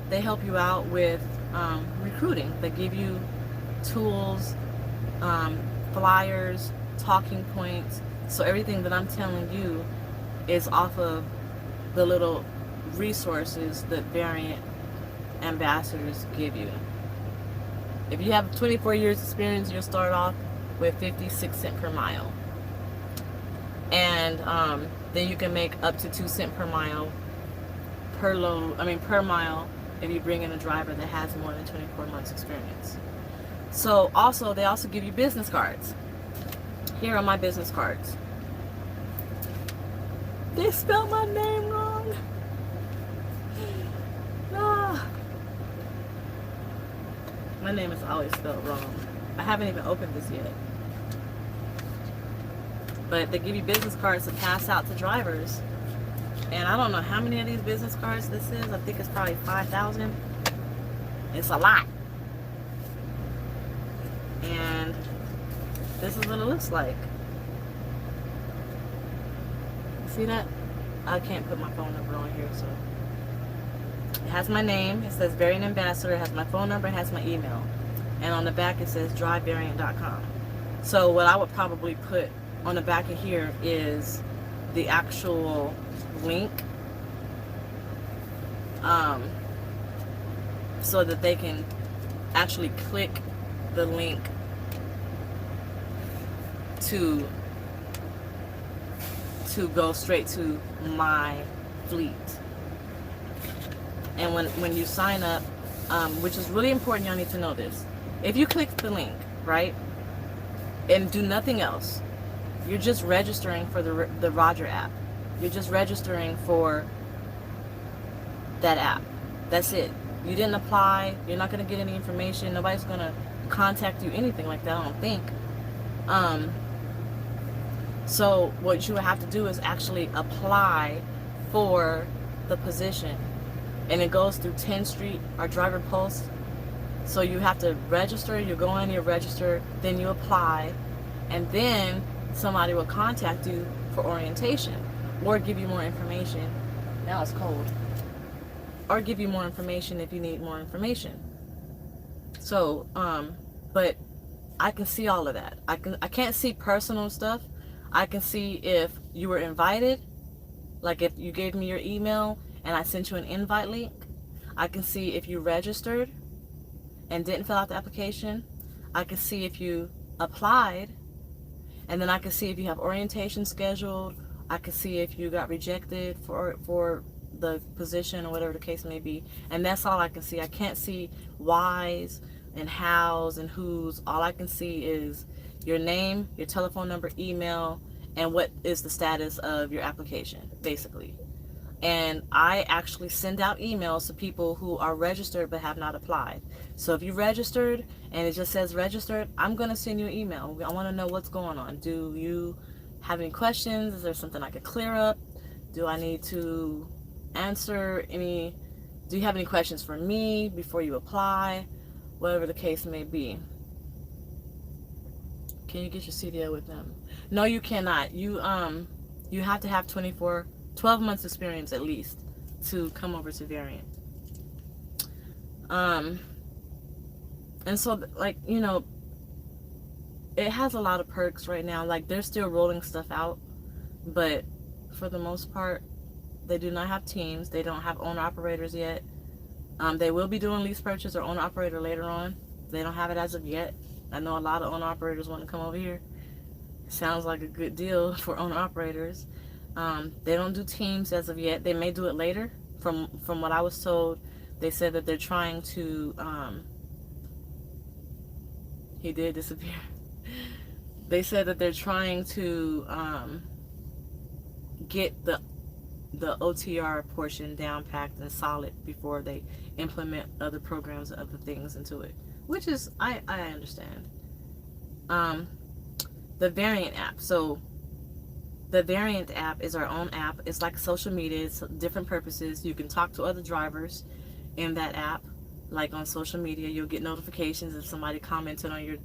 they help you out with recruiting. They give you tools, flyers, talking points. So everything that I'm telling you is off of the little resources that Variant ambassadors give you. If you have 24 years experience, you'll start off with 56 cents per mile. And then you can make up to 2 cents per mile per mile if you bring in a driver that has more than 24 months experience. So also, they also give you business cards. Here are my business cards. They spelled my name wrong. Ah. My name is always spelled wrong. I haven't even opened this yet. But they give you business cards to pass out to drivers. And I don't know how many of these business cards this is. I think it's probably 5,000. It's a lot. And this is what it looks like. See that? I can't put my phone number on here, so. It has my name. It says Variant Ambassador. It has my phone number. It has my email. And on the back it says drivevariant.com. So what I would probably put on the back of here is the actual link, so that they can actually click the link to go straight to my fleet. And when you sign up, which is really important, y'all need to know this. If you click the link, right, and do nothing else, you're just registering for the Roger app. You're just registering for that app. That's it. You didn't apply. You're not going to get any information. Nobody's going to contact you, anything like that, I don't think. So what you would have to do is actually apply for the position. And it goes through 10th Street, our driver post. So you have to register. You go in, you register, then you apply, and then somebody will contact you for orientation or give you more information. Now it's cold. or give you more information if you need more information. So, but I can see all of that. I can't see personal stuff. I can see if you were invited, like if you gave me your email and I sent you an invite link. I can see if you registered and didn't fill out the application. I can see if you applied, and then I can see if you have orientation scheduled. I can see if you got rejected for the position or whatever the case may be. And that's all I can see. I can't see whys and hows and whos. All I can see is your name, your telephone number, email, and what is the status of your application, basically. And I actually send out emails to people who are registered but have not applied. So if you registered and it just says registered, I'm going to send you an email. I want to know what's going on. Do you have any questions? Is there something I could clear up? Do I need to answer any? Do you have any questions for me before you apply? Whatever the case may be. Can you get your CDL with them? No, you cannot. You have to have 12 months experience at least to come over to Variant. And so, like, you know, it has a lot of perks right now. Like, they're still rolling stuff out, but for the most part, they do not have teams. They don't have owner operators yet. They will be doing lease purchase or owner operator later on. They don't have it as of yet. I know a lot of owner operators want to come over here. Sounds like a good deal for owner operators. They don't do teams as of yet. They may do it later. From what I was told, they said that they're trying to. He did disappear. They said that they're trying to get the OTR portion down packed and solid before they implement other programs and other things into it, which is I understand. The Variant app. So the Variant app is our own app. It's like social media. It's different purposes. You can talk to other drivers in that app. Like on social media, you'll get notifications if somebody commented on your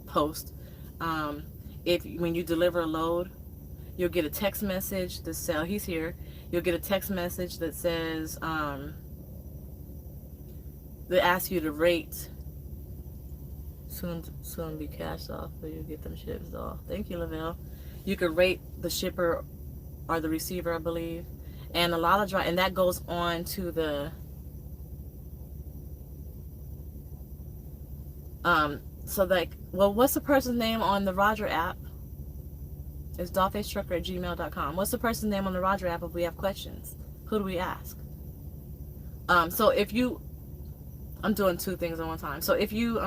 post. When you deliver a load, you'll get a text message that says, he's here. You'll get a text message that says, they ask you to rate. Soon be cashed off, so you get them ships off. Thank you, Lavelle. You could rate the shipper or the receiver, I believe, and a lot of and that goes on to the so like, well, what's the person's name on the Roger app? It's dollfaceTrucker@gmail.com. What's the person's name on the Roger app if we have questions? Who do we ask? So if you, I'm doing two things at one time. So if you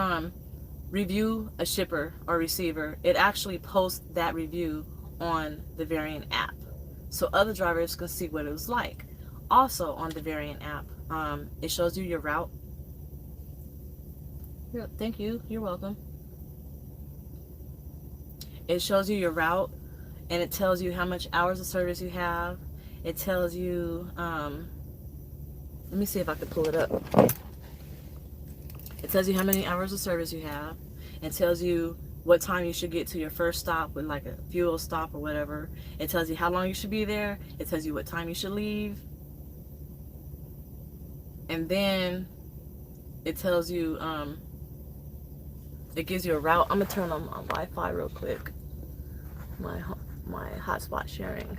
review a shipper or receiver, it actually posts that review on the Variant app, so other drivers can see what it was like. Also on the Variant app, it shows you your route. Thank you. You're welcome. It shows you your route, and it tells you how much hours of service you have. It tells you, let me see if I can pull it up. It tells you how many hours of service you have. It tells you what time you should get to your first stop with like a fuel stop or whatever. It tells you how long you should be there. It tells you what time you should leave. And then it tells you, it gives you a route. I'm gonna turn on my Wi-Fi real quick. My hotspot sharing.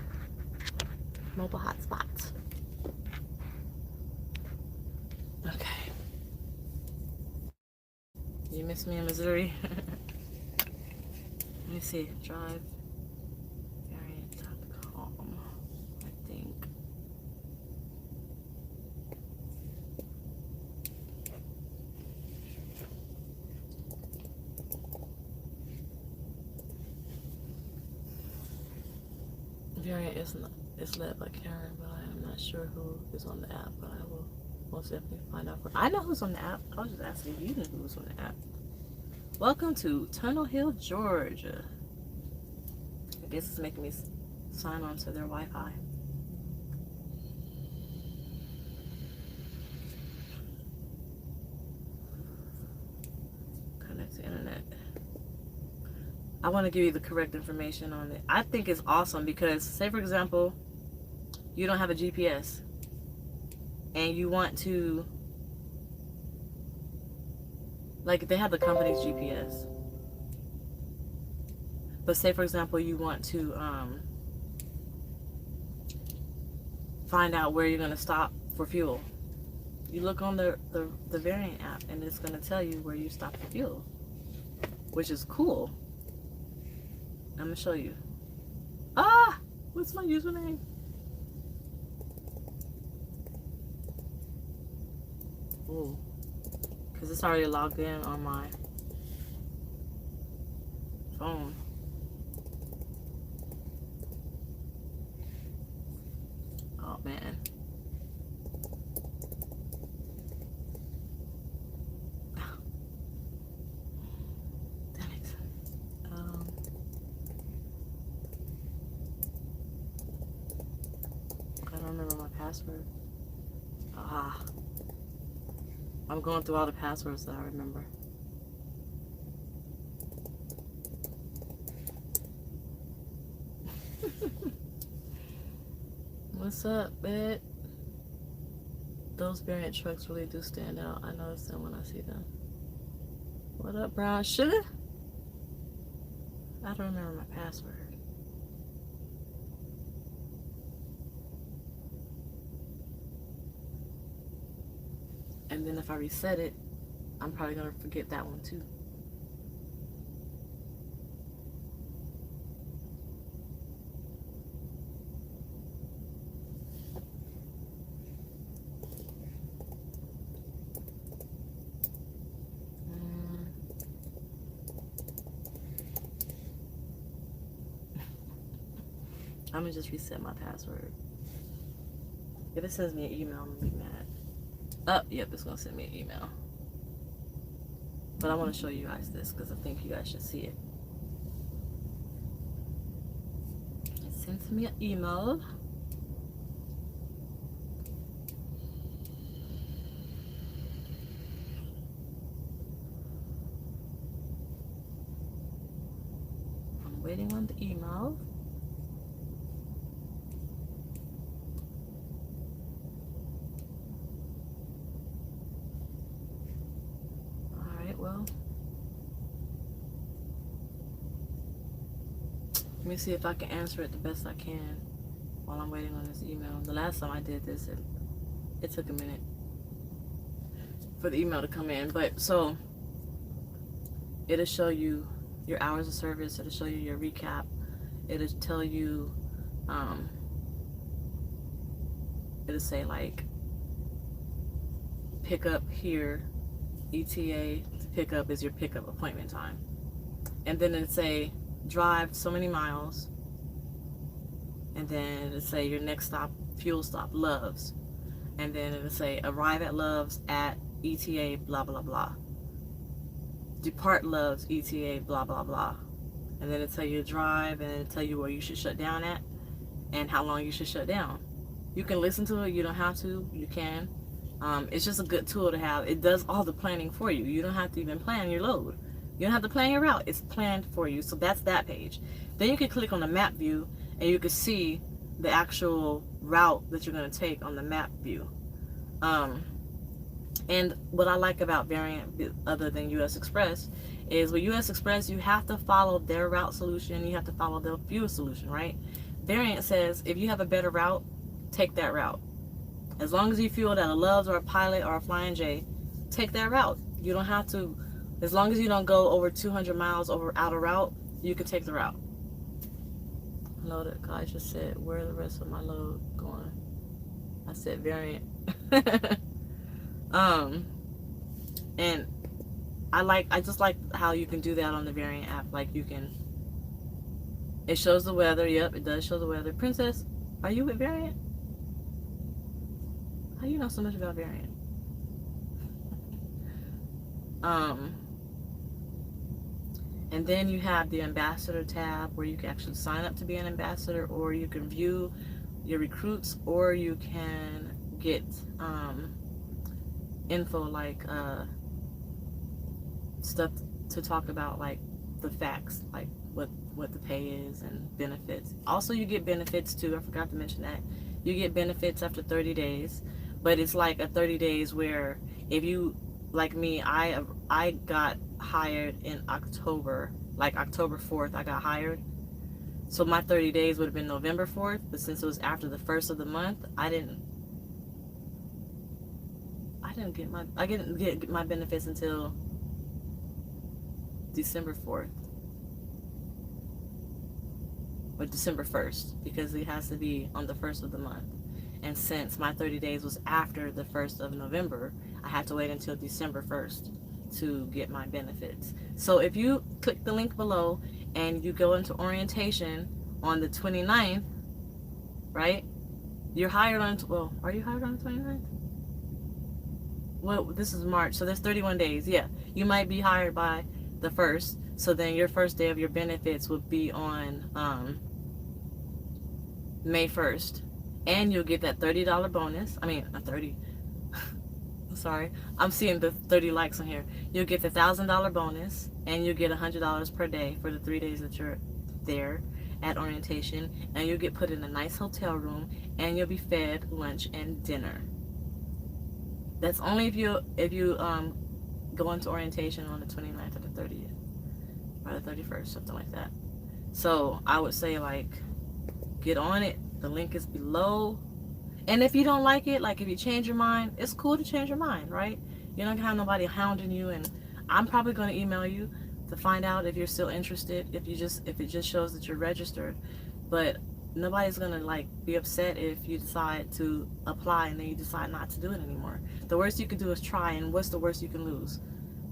Mobile hotspot. Okay. You miss me in Missouri? Let me see. DriveVariant.com. I think. Variant is led by Karen, but I am not sure who is on the app, but I will most definitely find out. I know who's on the app. I was just asking if you knew who was on the app. Welcome to Tunnel Hill, Georgia. I guess it's making me sign on to their Wi-Fi. Connect to internet. I want to give you the correct information on it. I think it's awesome because, say for example, you don't have a GPS. and you want to, like, they have the company's GPS, but say for example you want to find out where you're going to stop for fuel. You look on the Variant app and it's going to tell you where you stop for fuel, which is cool. I'm going to show you. What's my username? Oh, because it's already logged in on my phone. Oh man. Damn it. I don't remember my password. I'm going through all the passwords that I remember. What's up, bitch? Those Variant trucks really do stand out. I notice them when I see them. What up, brown sugar? I don't remember my password. And then if I reset it, I'm probably gonna forget that one too. I'm gonna just reset my password. If it sends me an email, I'm gonna be mad. Yep, it's gonna send me an email. But I want to show you guys this because I think you guys should see it. It sends me an email. I'm waiting on the email. Well, let me see if I can answer it the best I can while I'm waiting on this email. The last time I did this, it took a minute for the email to come in. But so it'll show you your hours of service. It'll show you your recap. It'll tell you, it'll say like pick up here, ETA. Pickup is your pickup appointment time, and then it'd say drive so many miles, and then it'd say your next stop, fuel stop, Loves, and then it'll say arrive at Loves at ETA blah blah blah, depart Loves ETA blah blah blah, and then it'll tell you to drive, and it'll tell you where you should shut down at and how long you should shut down. You can listen to it, you don't have to, you can. It's just a good tool to have. It does all the planning for you. You don't have to even plan your load. You don't have to plan your route. It's planned for you. So that's that page. Then you can click on the map view and you can see the actual route that you're going to take on the map view. And what I like about Variant, other than Usxpress, is with Usxpress, you have to follow their route solution. You have to follow their fuel solution, right? Variant says if you have a better route, take that route. As long as you fuel at a Loves or a Pilot or a Flying J, take that route. You don't have to, as long as you don't go over 200 miles over out of route, you can take the route. Loaded, I just said, where are the rest of my load going? I said Variant. And I just like how you can do that on the Variant app. Like you can, it shows the weather. Yep, it does show the weather. Princess, are you with Variant? How do you know so much about Variant? And then you have the ambassador tab where you can actually sign up to be an ambassador, or you can view your recruits, or you can get info like stuff to talk about, like the facts, like what the pay is and benefits. Also, you get benefits too. I forgot to mention that. You get benefits after 30 days. but it's like a 30 days where if you, like me, I got hired in October, like October 4th I got hired. So my 30 days would have been November 4th, but since it was after the first of the month, I didn't get my benefits until December 4th or December 1st, because it has to be on the 1st of the month. And since my 30 days was after the 1st of November, I had to wait until December 1st to get my benefits. So if you click the link below and you go into orientation on the 29th, right? You're hired on, well, are you hired on the 29th? Well, this is March, so there's 31 days. Yeah, you might be hired by the 1st, so then your first day of your benefits would be on May 1st, and you'll get that $30 bonus. I mean, not 30. Sorry, I'm seeing the 30 likes on here. You'll get the $1,000 bonus, and you'll get $100 per day for the 3 days that you're there at orientation, and you'll get put in a nice hotel room, and you'll be fed lunch and dinner. That's only if you go into orientation on the 29th or the 30th or the 31st, something like that. So I would say, like, get on it. The link is below. And if you don't like it, like if you change your mind, it's cool to change your mind, right? You're not gonna have nobody hounding you, and I'm probably gonna email you to find out if you're still interested, if it just shows that you're registered. But nobody's gonna like be upset if you decide to apply and then you decide not to do it anymore. The worst you can do is try, and what's the worst you can lose?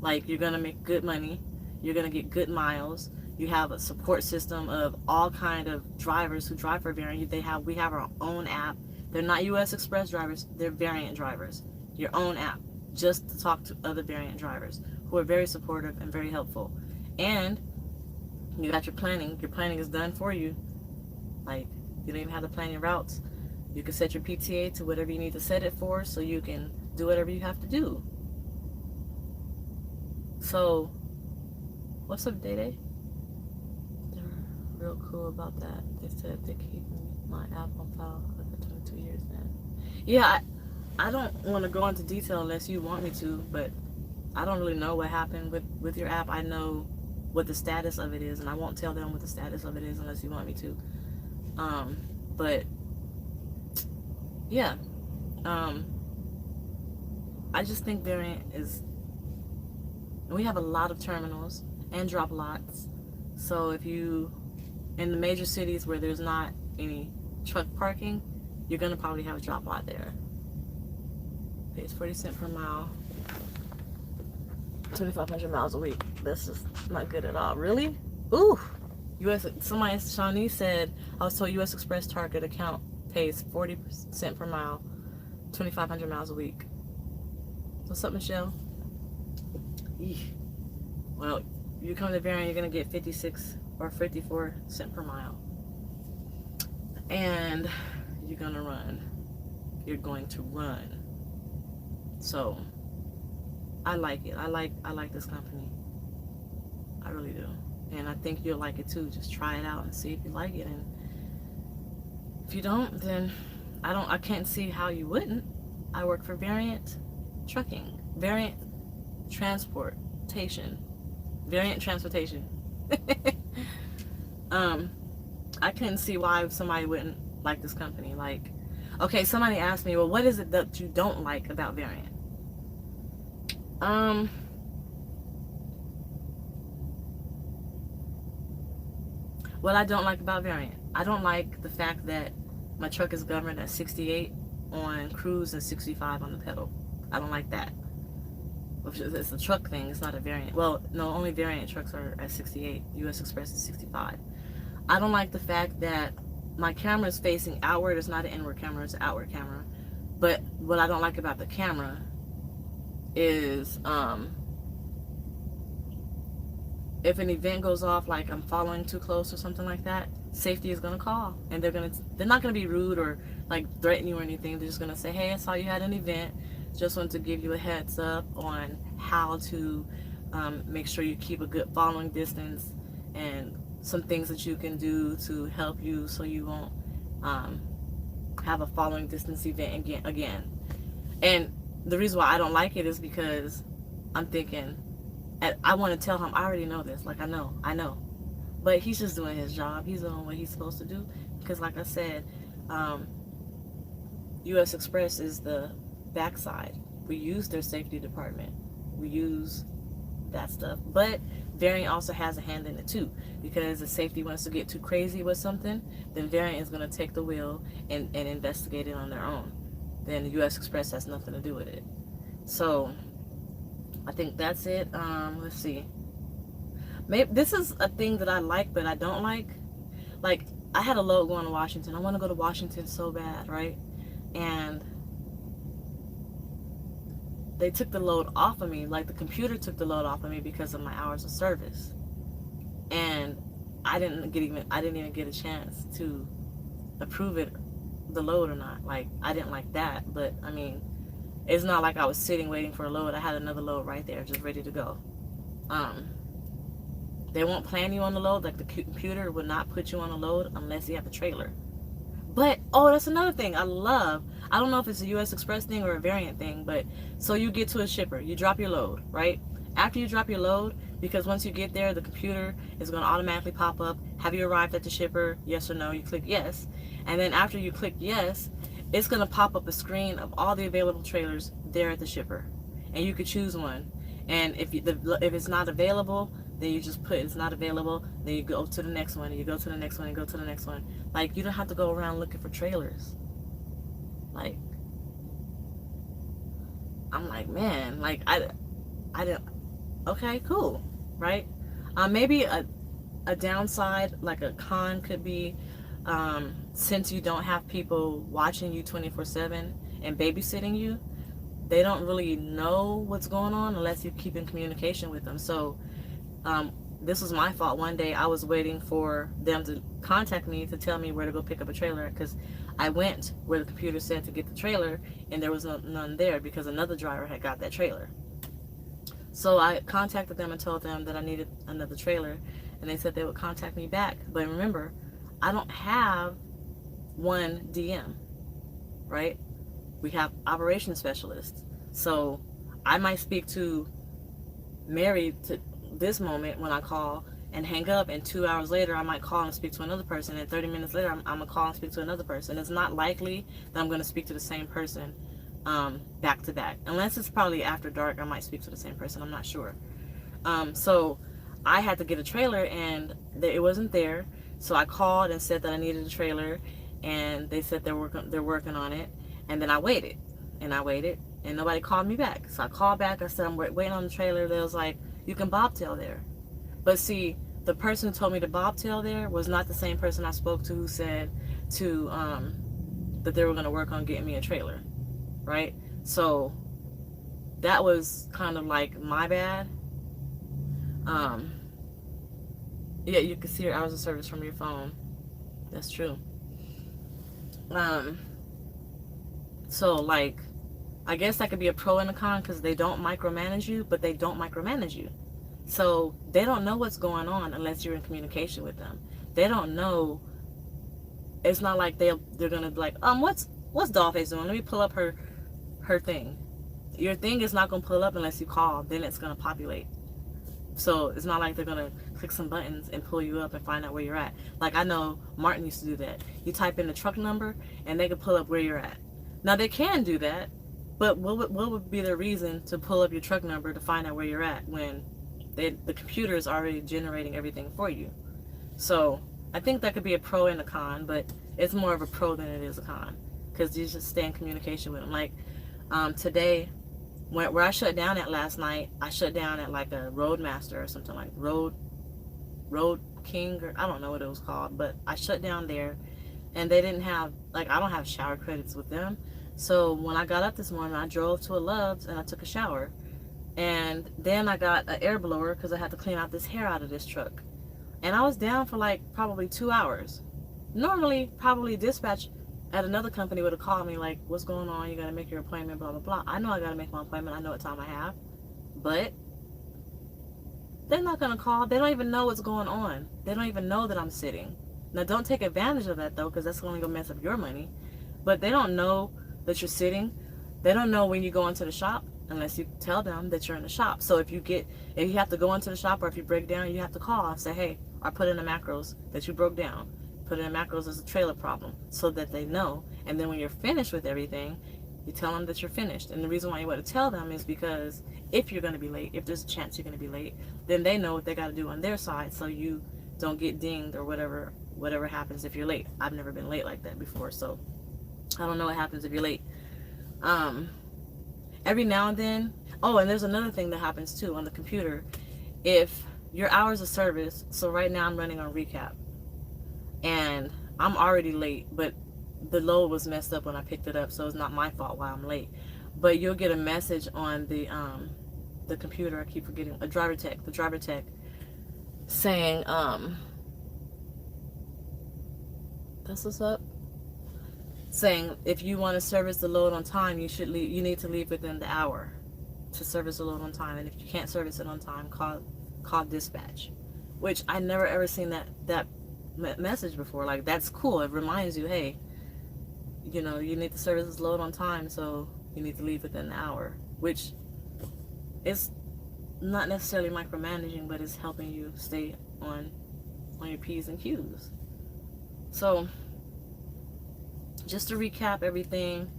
Like, you're gonna make good money, you're gonna get good miles, you have a support system of all kind of drivers who drive for Variant. We have our own app. They're not Usxpress drivers, they're Variant drivers. Your own app, just to talk to other Variant drivers who are very supportive and very helpful. And you got your planning is done for you. Like, you don't even have to plan your routes. You can set your PTA to whatever you need to set it for, so you can do whatever you have to do. So, what's up, Day? They're real cool about that. They said they're keeping my app on file for 22 years now. Yeah, I don't want to go into detail unless you want me to, but I don't really know what happened with your app. I know what the status of it is, and I won't tell them what the status of it is unless you want me to. But yeah, I just think Variant is, we have a lot of terminals and drop lots. So if you, in the major cities where there's not any truck parking, you're gonna probably have a drop lot there. Pays 40 cents per mile, 2,500 miles a week. That's just not good at all. Really? Ooh. Somebody, Shawnee said, I was told Usxpress Target account pays 40 cents per mile, 2,500 miles a week. What's up, Michelle? Eesh. Well, you come to Variant, you're gonna get 56 or 54 cents per mile, and you're gonna run. You're going to run. So I like it. I like this company. I really do. And I think you'll like it too. Just try it out and see if you like it. And if you don't, then I can't see how you wouldn't. I work for Variant Trucking, Variant Transportation, Variant Transportation. I couldn't see why somebody wouldn't like this company. Like, okay, somebody asked me, well, what is it that you don't like about Variant? What I don't like about Variant, I don't like the fact that my truck is governed at 68 on cruise and 65 on the pedal. I don't like that. It's a truck thing, it's not a Variant. Well, no, only Variant trucks are at 68. Usxpress is 65. I don't like the fact that my camera is facing outward. It's not an inward camera, it's an outward camera. But what I don't like about the camera is if an event goes off, like I'm following too close or something like that, safety is gonna call, and they're not gonna be rude or like threaten you or anything. They're just gonna say, hey, I saw you had an event, just wanted to give you a heads up on how to make sure you keep a good following distance and some things that you can do to help you so you won't have a following distance event again. And the reason why I don't like it is because I'm thinking, and I want to tell him, I already know this. Like, I know. But he's just doing his job. He's doing what he's supposed to do. Because like I said, Usxpress is the backside. We use their safety department. We use that stuff. But Variant also has a hand in it too. Because if safety wants to get too crazy with something, then Variant is going to take the wheel and investigate it on their own. Then Usxpress has nothing to do with it. So I think that's it. Let's see. Maybe this is a thing that I like, but I don't like. Like, I had a load going to Washington. I want to go to Washington so bad, right? And they took the load off of me. Like, the computer took the load off of me because of my hours of service. And I didn't even get a chance to approve it, the load or not. Like, I didn't like that. But I mean, it's not like I was sitting waiting for a load. I had another load right there, just ready to go. They won't plan you on the load. Like, the computer will not put you on a load unless you have a trailer. But, oh, that's another thing I love. I don't know if it's a Usxpress thing or a Variant thing, but so you get to a shipper, you drop your load, right? After you drop your load, because once you get there, the computer is going to automatically pop up. Have you arrived at the shipper? Yes or no? You click yes. And then after you click yes, it's going to pop up a screen of all the available trailers there at the shipper. And you could choose one. And if it's not available, then you just put it's not available, then you go to the next one, and you go to the next one, and go to the next one. Like, you don't have to go around looking for trailers. Like, I'm like, man, like, I didn't, okay, cool, right? Maybe a downside, like a con could be, since you don't have people watching you 24/7 and babysitting you, they don't really know what's going on unless you keep in communication with them. So, this was my fault. One day I was waiting for them to contact me to tell me where to go pick up a trailer, because I went where the computer said to get the trailer and there was none there because another driver had got that trailer. So I contacted them and told them that I needed another trailer, and they said they would contact me back. But remember, I don't have one DM, right? We have operations specialists. So I might speak to Mary to this moment when I call and hang up, and 2 hours later I might call and speak to another person, and 30 minutes later I'm gonna call and speak to another person. It's not likely that I'm gonna speak to the same person back to back, unless it's probably after dark. I might speak to the same person, I'm not sure. So I had to get a trailer, and it wasn't there. So I called and said that I needed a trailer, and they said they're working on it. And then I waited and nobody called me back. So I called back. I said, I'm waiting on the trailer. They was like, you can bobtail there. But see, the person who told me to bobtail there was not the same person I spoke to, who said that they were going to work on getting me a trailer, right? So that was kind of like my bad. Yeah, you can see your hours of service from your phone. That's true. So, like, I guess that could be a pro and a con, because they don't micromanage you, but they don't micromanage you. So they don't know what's going on unless you're in communication with them. They don't know. It's not like they're gonna be like, what's Dollface doing? Let me pull up her thing. Your thing is not gonna pull up unless you call. Then it's gonna populate. So it's not like they're gonna click some buttons and pull you up and find out where you're at. Like, I know Martin used to do that. You type in the truck number and they can pull up where you're at. Now they can do that, but what would be the reason to pull up your truck number to find out where you're at when the computer is already generating everything for you? So I think that could be a pro and a con, but it's more of a pro than it is a con, because you just stay in communication with them. Like, today, where I shut down at last night, I shut down at like a Roadmaster or something, like Road King, or I don't know what it was called, but I shut down there, and they didn't have, like, I don't have shower credits with them. So when I got up this morning, I drove to a Love's and I took a shower, and then I got an air blower because I had to clean out this hair out of this truck, and I was down for like probably 2 hours. Normally, probably dispatch at another company would have called me like, what's going on? You got to make your appointment, blah, blah, blah. I know I got to make my appointment. I know what time I have. But they're not going to call. They don't even know what's going on. They don't even know that I'm sitting. Now, don't take advantage of that, though, because that's only going to mess up your money. But they don't know that you're sitting. They don't know when you go into the shop unless you tell them that you're in the shop. So if you have to go into the shop, or if you break down, you have to call and say, hey, or put in the macros that you broke down. Put in the macros as a trailer problem so that they know. And then when you're finished with everything, you tell them that you're finished. And the reason why you want to tell them is because if you're going to be late, if there's a chance you're going to be late, then they know what they got to do on their side, so you don't get dinged or whatever happens if you're late. I've never been late like that before, so I don't know what happens if you're late. Every now and then, oh, and there's another thing that happens too on the computer. If your hours of service, so right now I'm running on recap, and I'm already late, but the load was messed up when I picked it up, so it's not my fault why I'm late. But you'll get a message on the computer, I keep forgetting, the driver tech, saying, that's what's up, saying if you want to service the load on time, you need to leave within the hour to service the load on time. And if you can't service it on time, call dispatch. Which I never ever seen that message before. Like, that's cool. It reminds you, hey, you know, you need to service this load on time, so you need to leave within the hour. Which is not necessarily micromanaging, but it's helping you stay on your P's and Q's. So just to recap everything,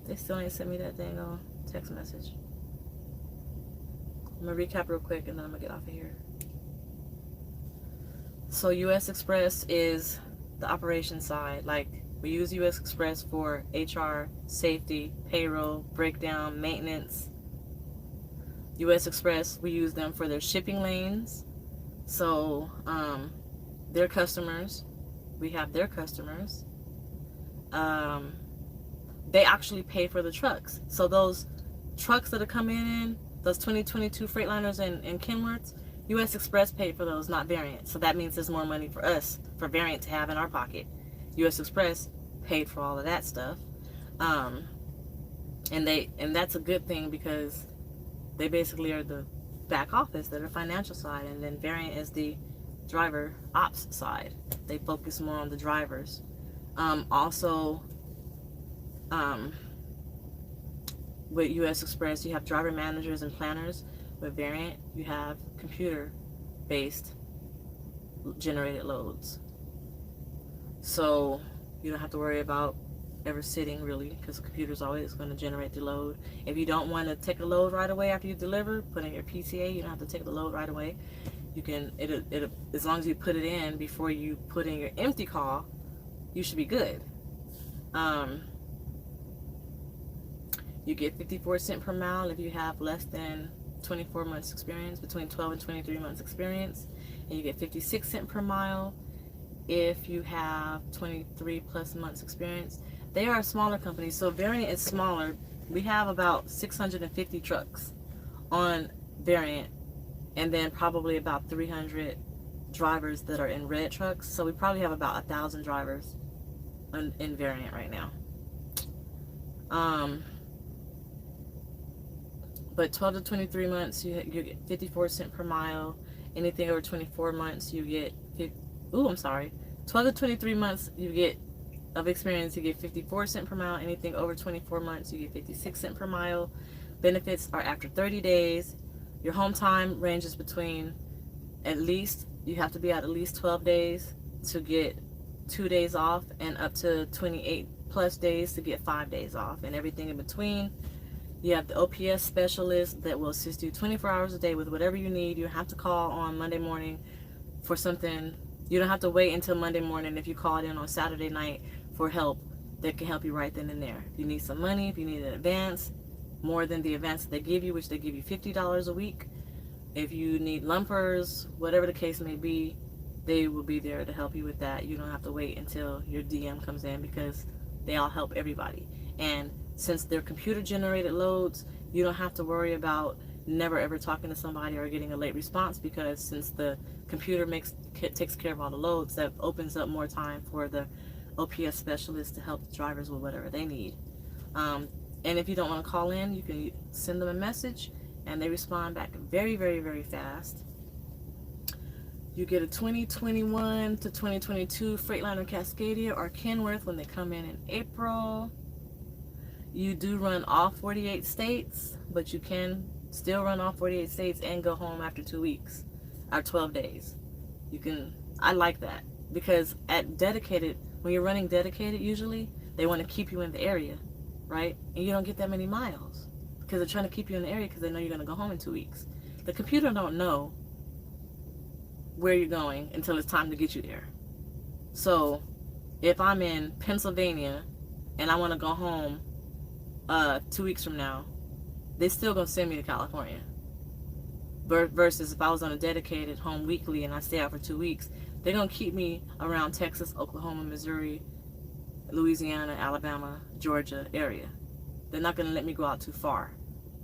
they still ain't sent me that dang on text message. I'm gonna recap real quick and then I'm gonna get off of here. So Usxpress is the operation side. Like, we use Usxpress for HR, safety, payroll, breakdown, maintenance. Usxpress, we use them for their shipping lanes. So their customers, we have their customers. They actually pay for the trucks. So those trucks that are coming in, those 2022 Freightliners and Kenworths, Usxpress paid for those, not Variant. So that means there's more money for us, for Variant to have in our pocket. Usxpress paid for all of that stuff. And that's a good thing, because they basically are the back office, they're the financial side, and then Variant is the driver ops side. They focus more on the drivers. Also, with Usxpress, you have driver managers and planners. With Variant, you have computer-based generated loads. So you don't have to worry about ever sitting, really, because the computer's always going to generate the load. If you don't want to take a load right away after you deliver, put in your PTA. You don't have to take the load right away. You can, as long as you put it in before you put in your empty call, you should be good. You get 54 cents per mile if you have less than 24 months experience, between 12 and 23 months experience, and you get 56 cents per mile if you have 23 plus months experience. They are a smaller company, so Variant is smaller. We have about 650 trucks on Variant, and then probably about 300 drivers that are in red trucks. So we probably have about 1,000 drivers in Variant right now. But 12 to 23 months, you get 54 cents per mile. Anything over 24 months, you get 12 to 23 months you get of experience, you get 54 cents per mile. Anything over 24 months, you get 56 cents per mile. Benefits are after 30 days. Your home time ranges between, you have to be at least 12 days to get 2 days off, and up to 28 plus days to get 5 days off, and everything in between. You have the OPS specialist that will assist you 24 hours a day with whatever you need. You don't have to call on Monday morning for something. You don't have to wait until Monday morning if you called in on Saturday night for help. That can help you right then and there. If you need some money, if you need an advance, more than the advance that they give you, which they give you $50 a week. If you need lumpers, whatever the case may be, they will be there to help you with that. You don't have to wait until your DM comes in, because they all help everybody. And since they're computer generated loads, you don't have to worry about never ever talking to somebody or getting a late response, because since the computer takes care of all the loads, that opens up more time for the OPS specialist to help the drivers with whatever they need. And if you don't want to call in, you can send them a message and they respond back very, very, very fast. You get a 2021 to 2022 Freightliner Cascadia or Kenworth when they come in April. You do run all 48 states, but you can still run all 48 states and go home after 2 weeks or 12 days. You can, I like that, because at dedicated, when you're running dedicated, usually they want to keep you in the area, right? And you don't get that many miles because they're trying to keep you in the area because they know you're going to go home in 2 weeks. The computer don't know where you're going until it's time to get you there. So if I'm in Pennsylvania and I want to go home 2 weeks from now, they still gonna send me to California. Versus if I was on a dedicated home weekly and I stay out for 2 weeks, they're gonna keep me around Texas, Oklahoma, Missouri, Louisiana, Alabama, Georgia area. They're not gonna let me go out too far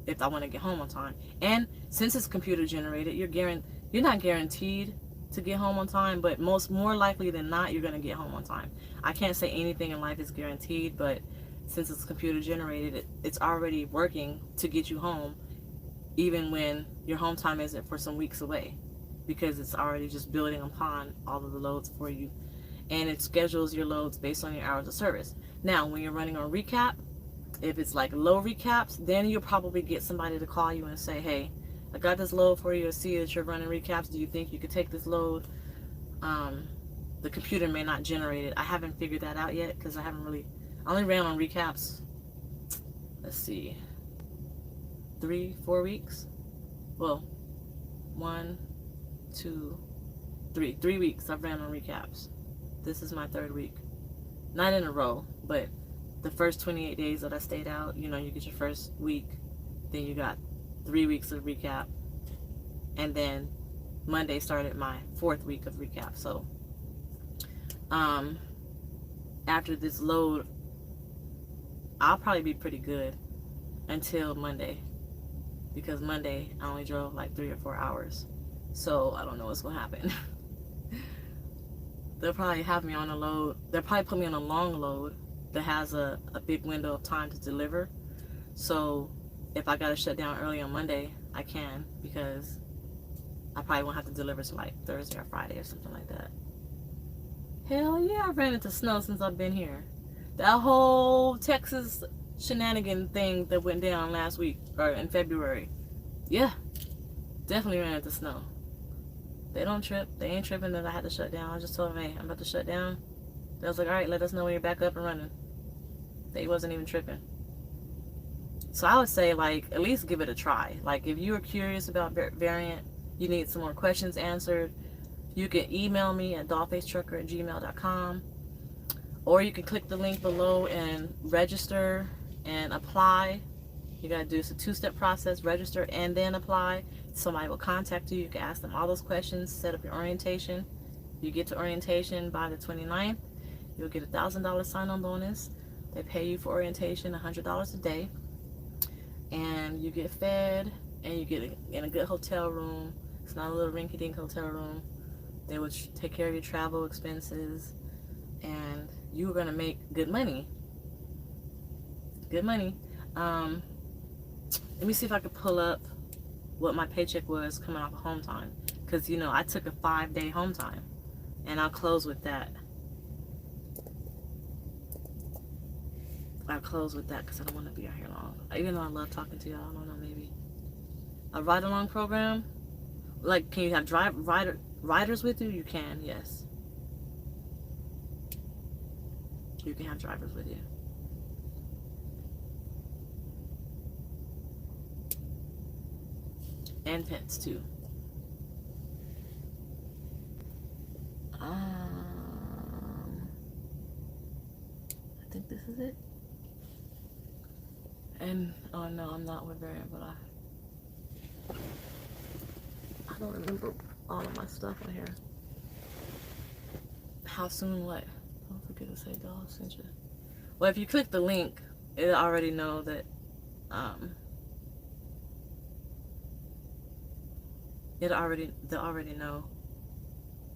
if I want to get home on time. And since it's computer generated, you're not guaranteed to get home on time, but more likely than not, you're gonna get home on time. I can't say anything in life is guaranteed, but since it's computer generated, it's already working to get you home even when your home time isn't for some weeks away, because it's already just building upon all of the loads for you, and it schedules your loads based on your hours of service. Now when you're running on recap, if it's like low recaps, then you'll probably get somebody to call you and say, hey, I got this load for you. I see that you're running recaps. Do you think you could take this load? The computer may not generate it. I haven't figured that out yet because I only ran on recaps, let's see, 3-4 weeks. Well, 1, 2, 3 weeks I've ran on recaps. This is my 3rd week. Not in a row, but the first 28 days that I stayed out, you get your first week, then you got 3 weeks of recap, and then Monday started my 4th week of recap. So after this load, I'll probably be pretty good until Monday, because Monday I only drove like 3 or 4 hours, so I don't know what's gonna happen. They'll probably have me on a load. They'll probably put me on a long load that has a big window of time to deliver. So if I gotta shut down early on Monday, I can, because I probably won't have to deliver to like Thursday or Friday or something like that. Hell yeah, I've ran into snow since I've been here. That whole Texas shenanigan thing that went down last week, or in February. Yeah, definitely ran into snow. They don't trip. They ain't tripping that I had to shut down. I just told them, hey, I'm about to shut down. They was like, all right, let us know when you're back up and running. They wasn't even tripping. So I would say, like, at least give it a try. Like, if you are curious about Variant, you need some more questions answered, you can email me at dollfacetrucker@gmail.com, or you can click the link below and register and apply. You gotta do, it's a 2-step process: register and then apply. Somebody will contact you. You can ask them all those questions, set up your orientation. You get to orientation by the 29th, you'll get a $1,000 sign-on bonus. They pay you for orientation $100 a day, and you get fed, and you get in a good hotel room. It's not a little rinky-dink hotel room. They would take care of your travel expenses, and you're gonna make good money. Good money. Let me see if I could pull up what my paycheck was coming off of home time, because I took a 5-day home time, and I'll close with that. Because I don't want to be out here long. Even though I love talking to y'all, I don't know, maybe a ride-along program. Like, can you have riders with you? You can, yes. You can have drivers with you. And pets too. I think this is it. And oh no, I'm not with Variant, but I don't remember all of my stuff on here. How soon what? Don't forget to say dog sent you. Well, if you click the link, it'll already know that they'll already know.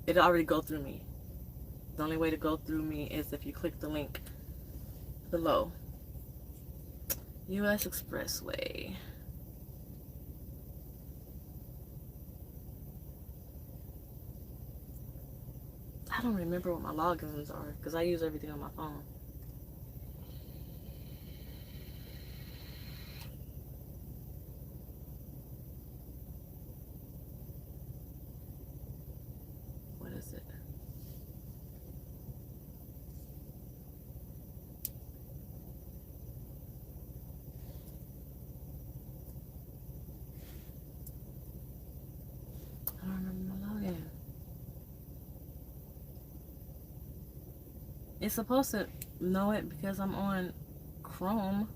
It'll already go through me. The only way to go through me is if you click the link below. Usxpress. I don't remember what my logins are because I use everything on my phone. It's supposed to know it because I'm on Chrome,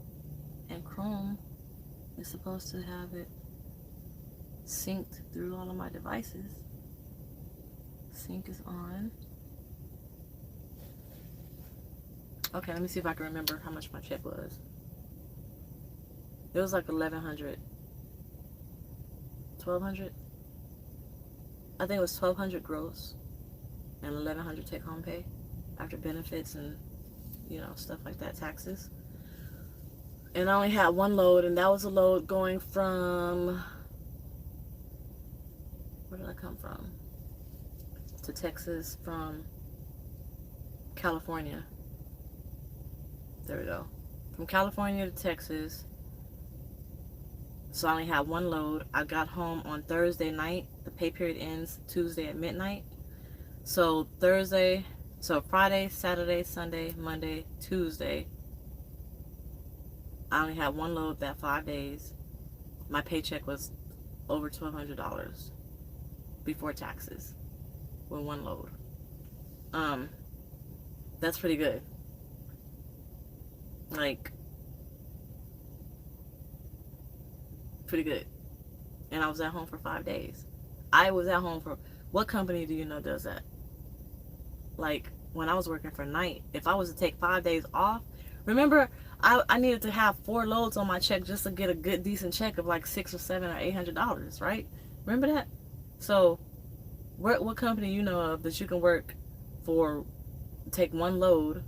and Chrome is supposed to have it synced through all of my devices. Sync is on. Okay, let me see if I can remember how much my check was. It was like 1,100. 1,200? I think it was 1,200 gross and 1,100 take home pay after benefits and, you know, stuff like that, taxes. And I only had one load, and that was a load going from, where did I come from? To Texas from California. There we go. From California to Texas. So I only had one load. I got home on Thursday night. The pay period ends Tuesday at midnight. So Friday, Saturday, Sunday, Monday, Tuesday, I only had one load that 5 days. My paycheck was over $1,200 before taxes with one load. That's pretty good. Like, pretty good. And I was at home for 5 days. I was at home for, what company do you know does that? Like, when I was working for night, if I was to take 5 days off, remember, I needed to have 4 loads on my check just to get a good, decent check of like $600 or $700 or $800, right? Remember that? So, what company you know of that you can work for, take one load,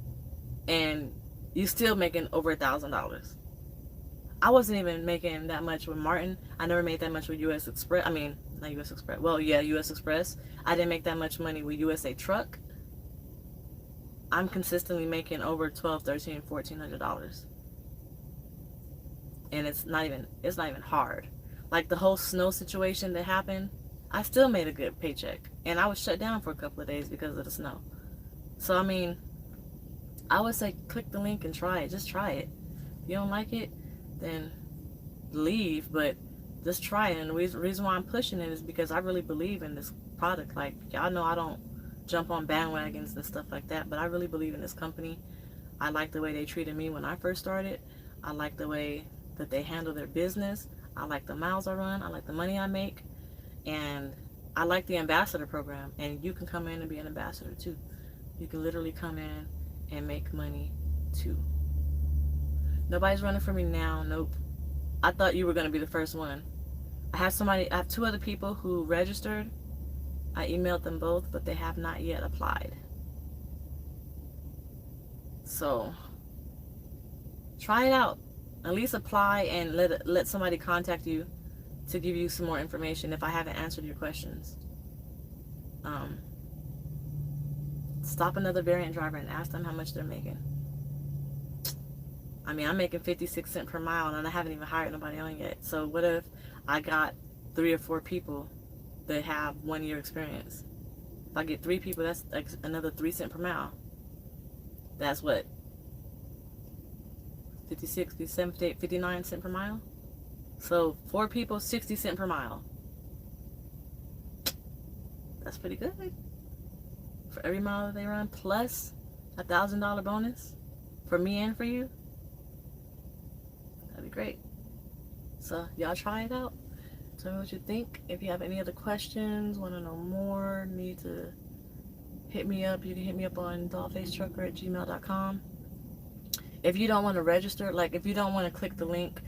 and you still making over $1,000? I wasn't even making that much with Martin. I never made that much with Usxpress. I mean, not Usxpress. Well, yeah, Usxpress. I didn't make that much money with USA Truck. I'm consistently making over $1,200, $1,300, $1,400. And it's not even hard. Like the whole snow situation that happened, I still made a good paycheck. And I was shut down for a couple of days because of the snow. So, I mean, I would say click the link and try it. Just try it. If you don't like it, then leave, but just try it. And the reason why I'm pushing it is because I really believe in this product. Like, y'all know I don't jump on bandwagons and stuff like that, but I really believe in this company. I like the way they treated me when I first started. I like the way that they handle their business. I like the miles I run. I like the money I make. And I like the ambassador program. And you can come in and be an ambassador too. You can literally come in and make money too. Nobody's running for me now. Nope. I thought you were going to be the first one. I have 2 other people who registered. I emailed them both, but they have not yet applied. So, try it out. At least apply and let somebody contact you to give you some more information if I haven't answered your questions. Stop another variant driver and ask them how much they're making. I mean, I'm making 56 cents per mile and I haven't even hired nobody on yet. So what if I got 3 or 4 people that have 1 year experience? If I get 3 people, that's like another 3 cents per mile. That's what? 56, 57, 58, 59 cents per mile? So 4 people, 60 cents per mile. That's pretty good. For every mile that they run, plus a $1,000 bonus for me and for you. That'd be great. So y'all try it out. Tell me what you think. If you have any other questions, want to know more, need to hit me up, you can hit me up on dollfacetrucker@gmail.com. If you don't want to register, like if you don't want to click the link,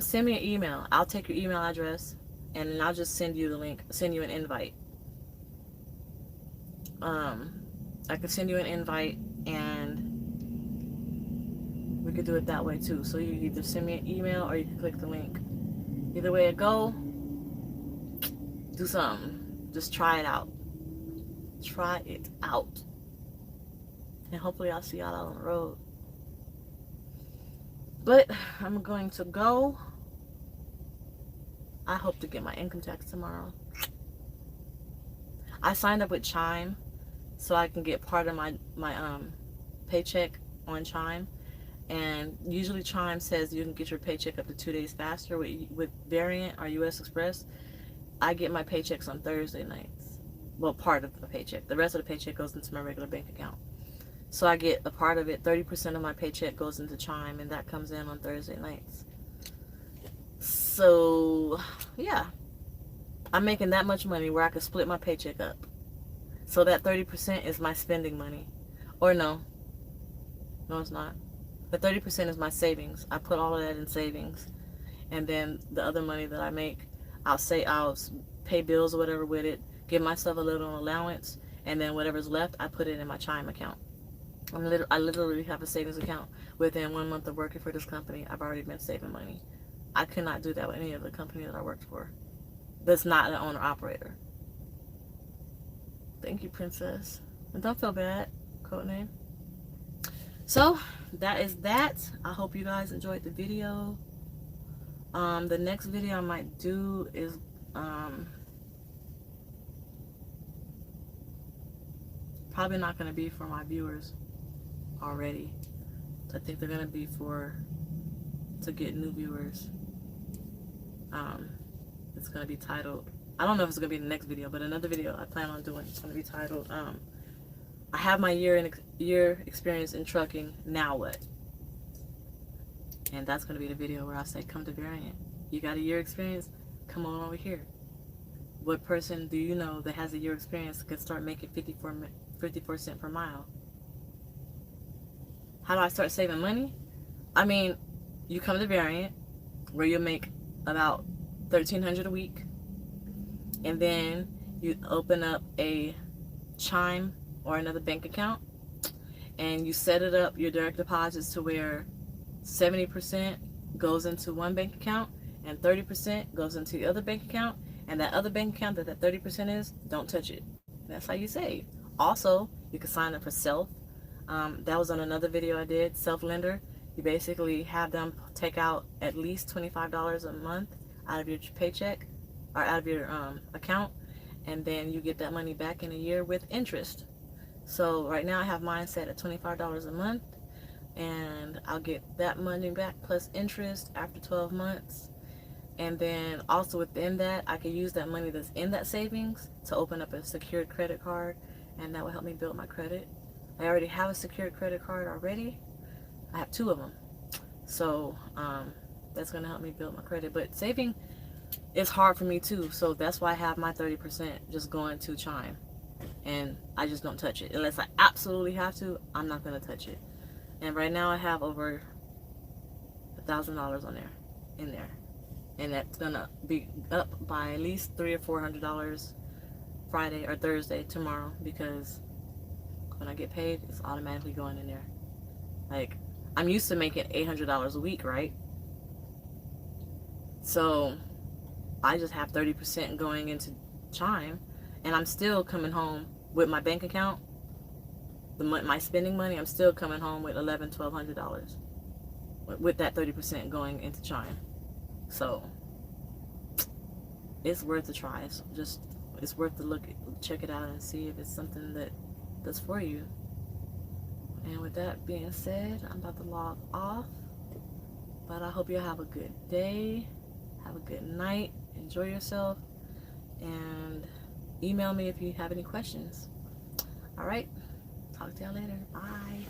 send me an email. I'll take your email address and then I'll just send you the link, send you an invite. I could send you an invite and we could do it that way too. So you either send me an email or you can click the link. Either way it go, do something. Just try it out. Try it out. And hopefully I'll see y'all out on the road. But I'm going to go. I hope to get my income tax tomorrow. I signed up with Chime so I can get part of my paycheck on Chime. And usually Chime says you can get your paycheck up to 2 days faster with Variant or Usxpress. I get my paychecks on Thursday nights. Well, part of the paycheck. The rest of the paycheck goes into my regular bank account. So I get a part of it. 30% of my paycheck goes into Chime, and that comes in on Thursday nights. So, yeah, I'm making that much money where I could split my paycheck up. So that 30% is my spending money. Or no, it's not. The 30% is my savings. I put all of that in savings. And then the other money that I make, I'll pay bills or whatever with it, give myself a little allowance, and then whatever's left, I put it in my Chime account. I literally have a savings account. Within 1 month of working for this company, I've already been saving money. I could not do that with any other company that I worked for. That's not an owner-operator. Thank you, Princess. And don't feel bad, codename. So, that is that. I hope you guys enjoyed the video. The next video I might do is probably not going to be for my viewers already. I think they're going to be to get new viewers. It's going to be titled, I don't know if it's going to be the next video, but another video I plan on doing, it's going to be titled, I have my year experience in trucking, now what? And that's going to be the video where I say, come to Variant. You got a year experience? Come on over here. What person do you know that has a year experience that can start making 54 cents per mile? How do I start saving money? I mean, you come to Variant, where you'll make about $1,300 a week, and then you open up a Chime or another bank account, and you set it up, your direct deposits, to where 70% goes into one bank account and 30% goes into the other bank account, and that other bank account that 30% is, don't touch it. That's how you save. Also, you can sign up for Self. That was on another video I did, Self Lender. You basically have them take out at least $25 a month out of your paycheck or out of your account, and then you get that money back in a year with interest. So right now I have mine set at $25 a month, and I'll get that money back plus interest after 12 months. And then also within that, I can use that money that's in that savings to open up a secured credit card, and that will help me build my credit. I already have a secured credit card already. I have 2 of them. So that's going to help me build my credit. But saving is hard for me too. So that's why I have my 30% just going to Chime. And I just don't touch it. Unless I absolutely have to, I'm not going to touch it. And right now I have over $1,000 in there. And that's going to be up by at least $300 or $400 Friday or Thursday tomorrow, because when I get paid, it's automatically going in there. Like, I'm used to making $800 a week, right? So I just have 30% going into Chime, and I'm still coming home with my bank account, my spending money. I'm still coming home with $1,100-$1,200 with that 30% going into Chime. So it's worth a try. It's worth to check it out and see if it's something that's for you. And with that being said, I'm about to log off. But I hope you have a good day, have a good night, enjoy yourself, and email me if you have any questions. All right, talk to y'all later. Bye.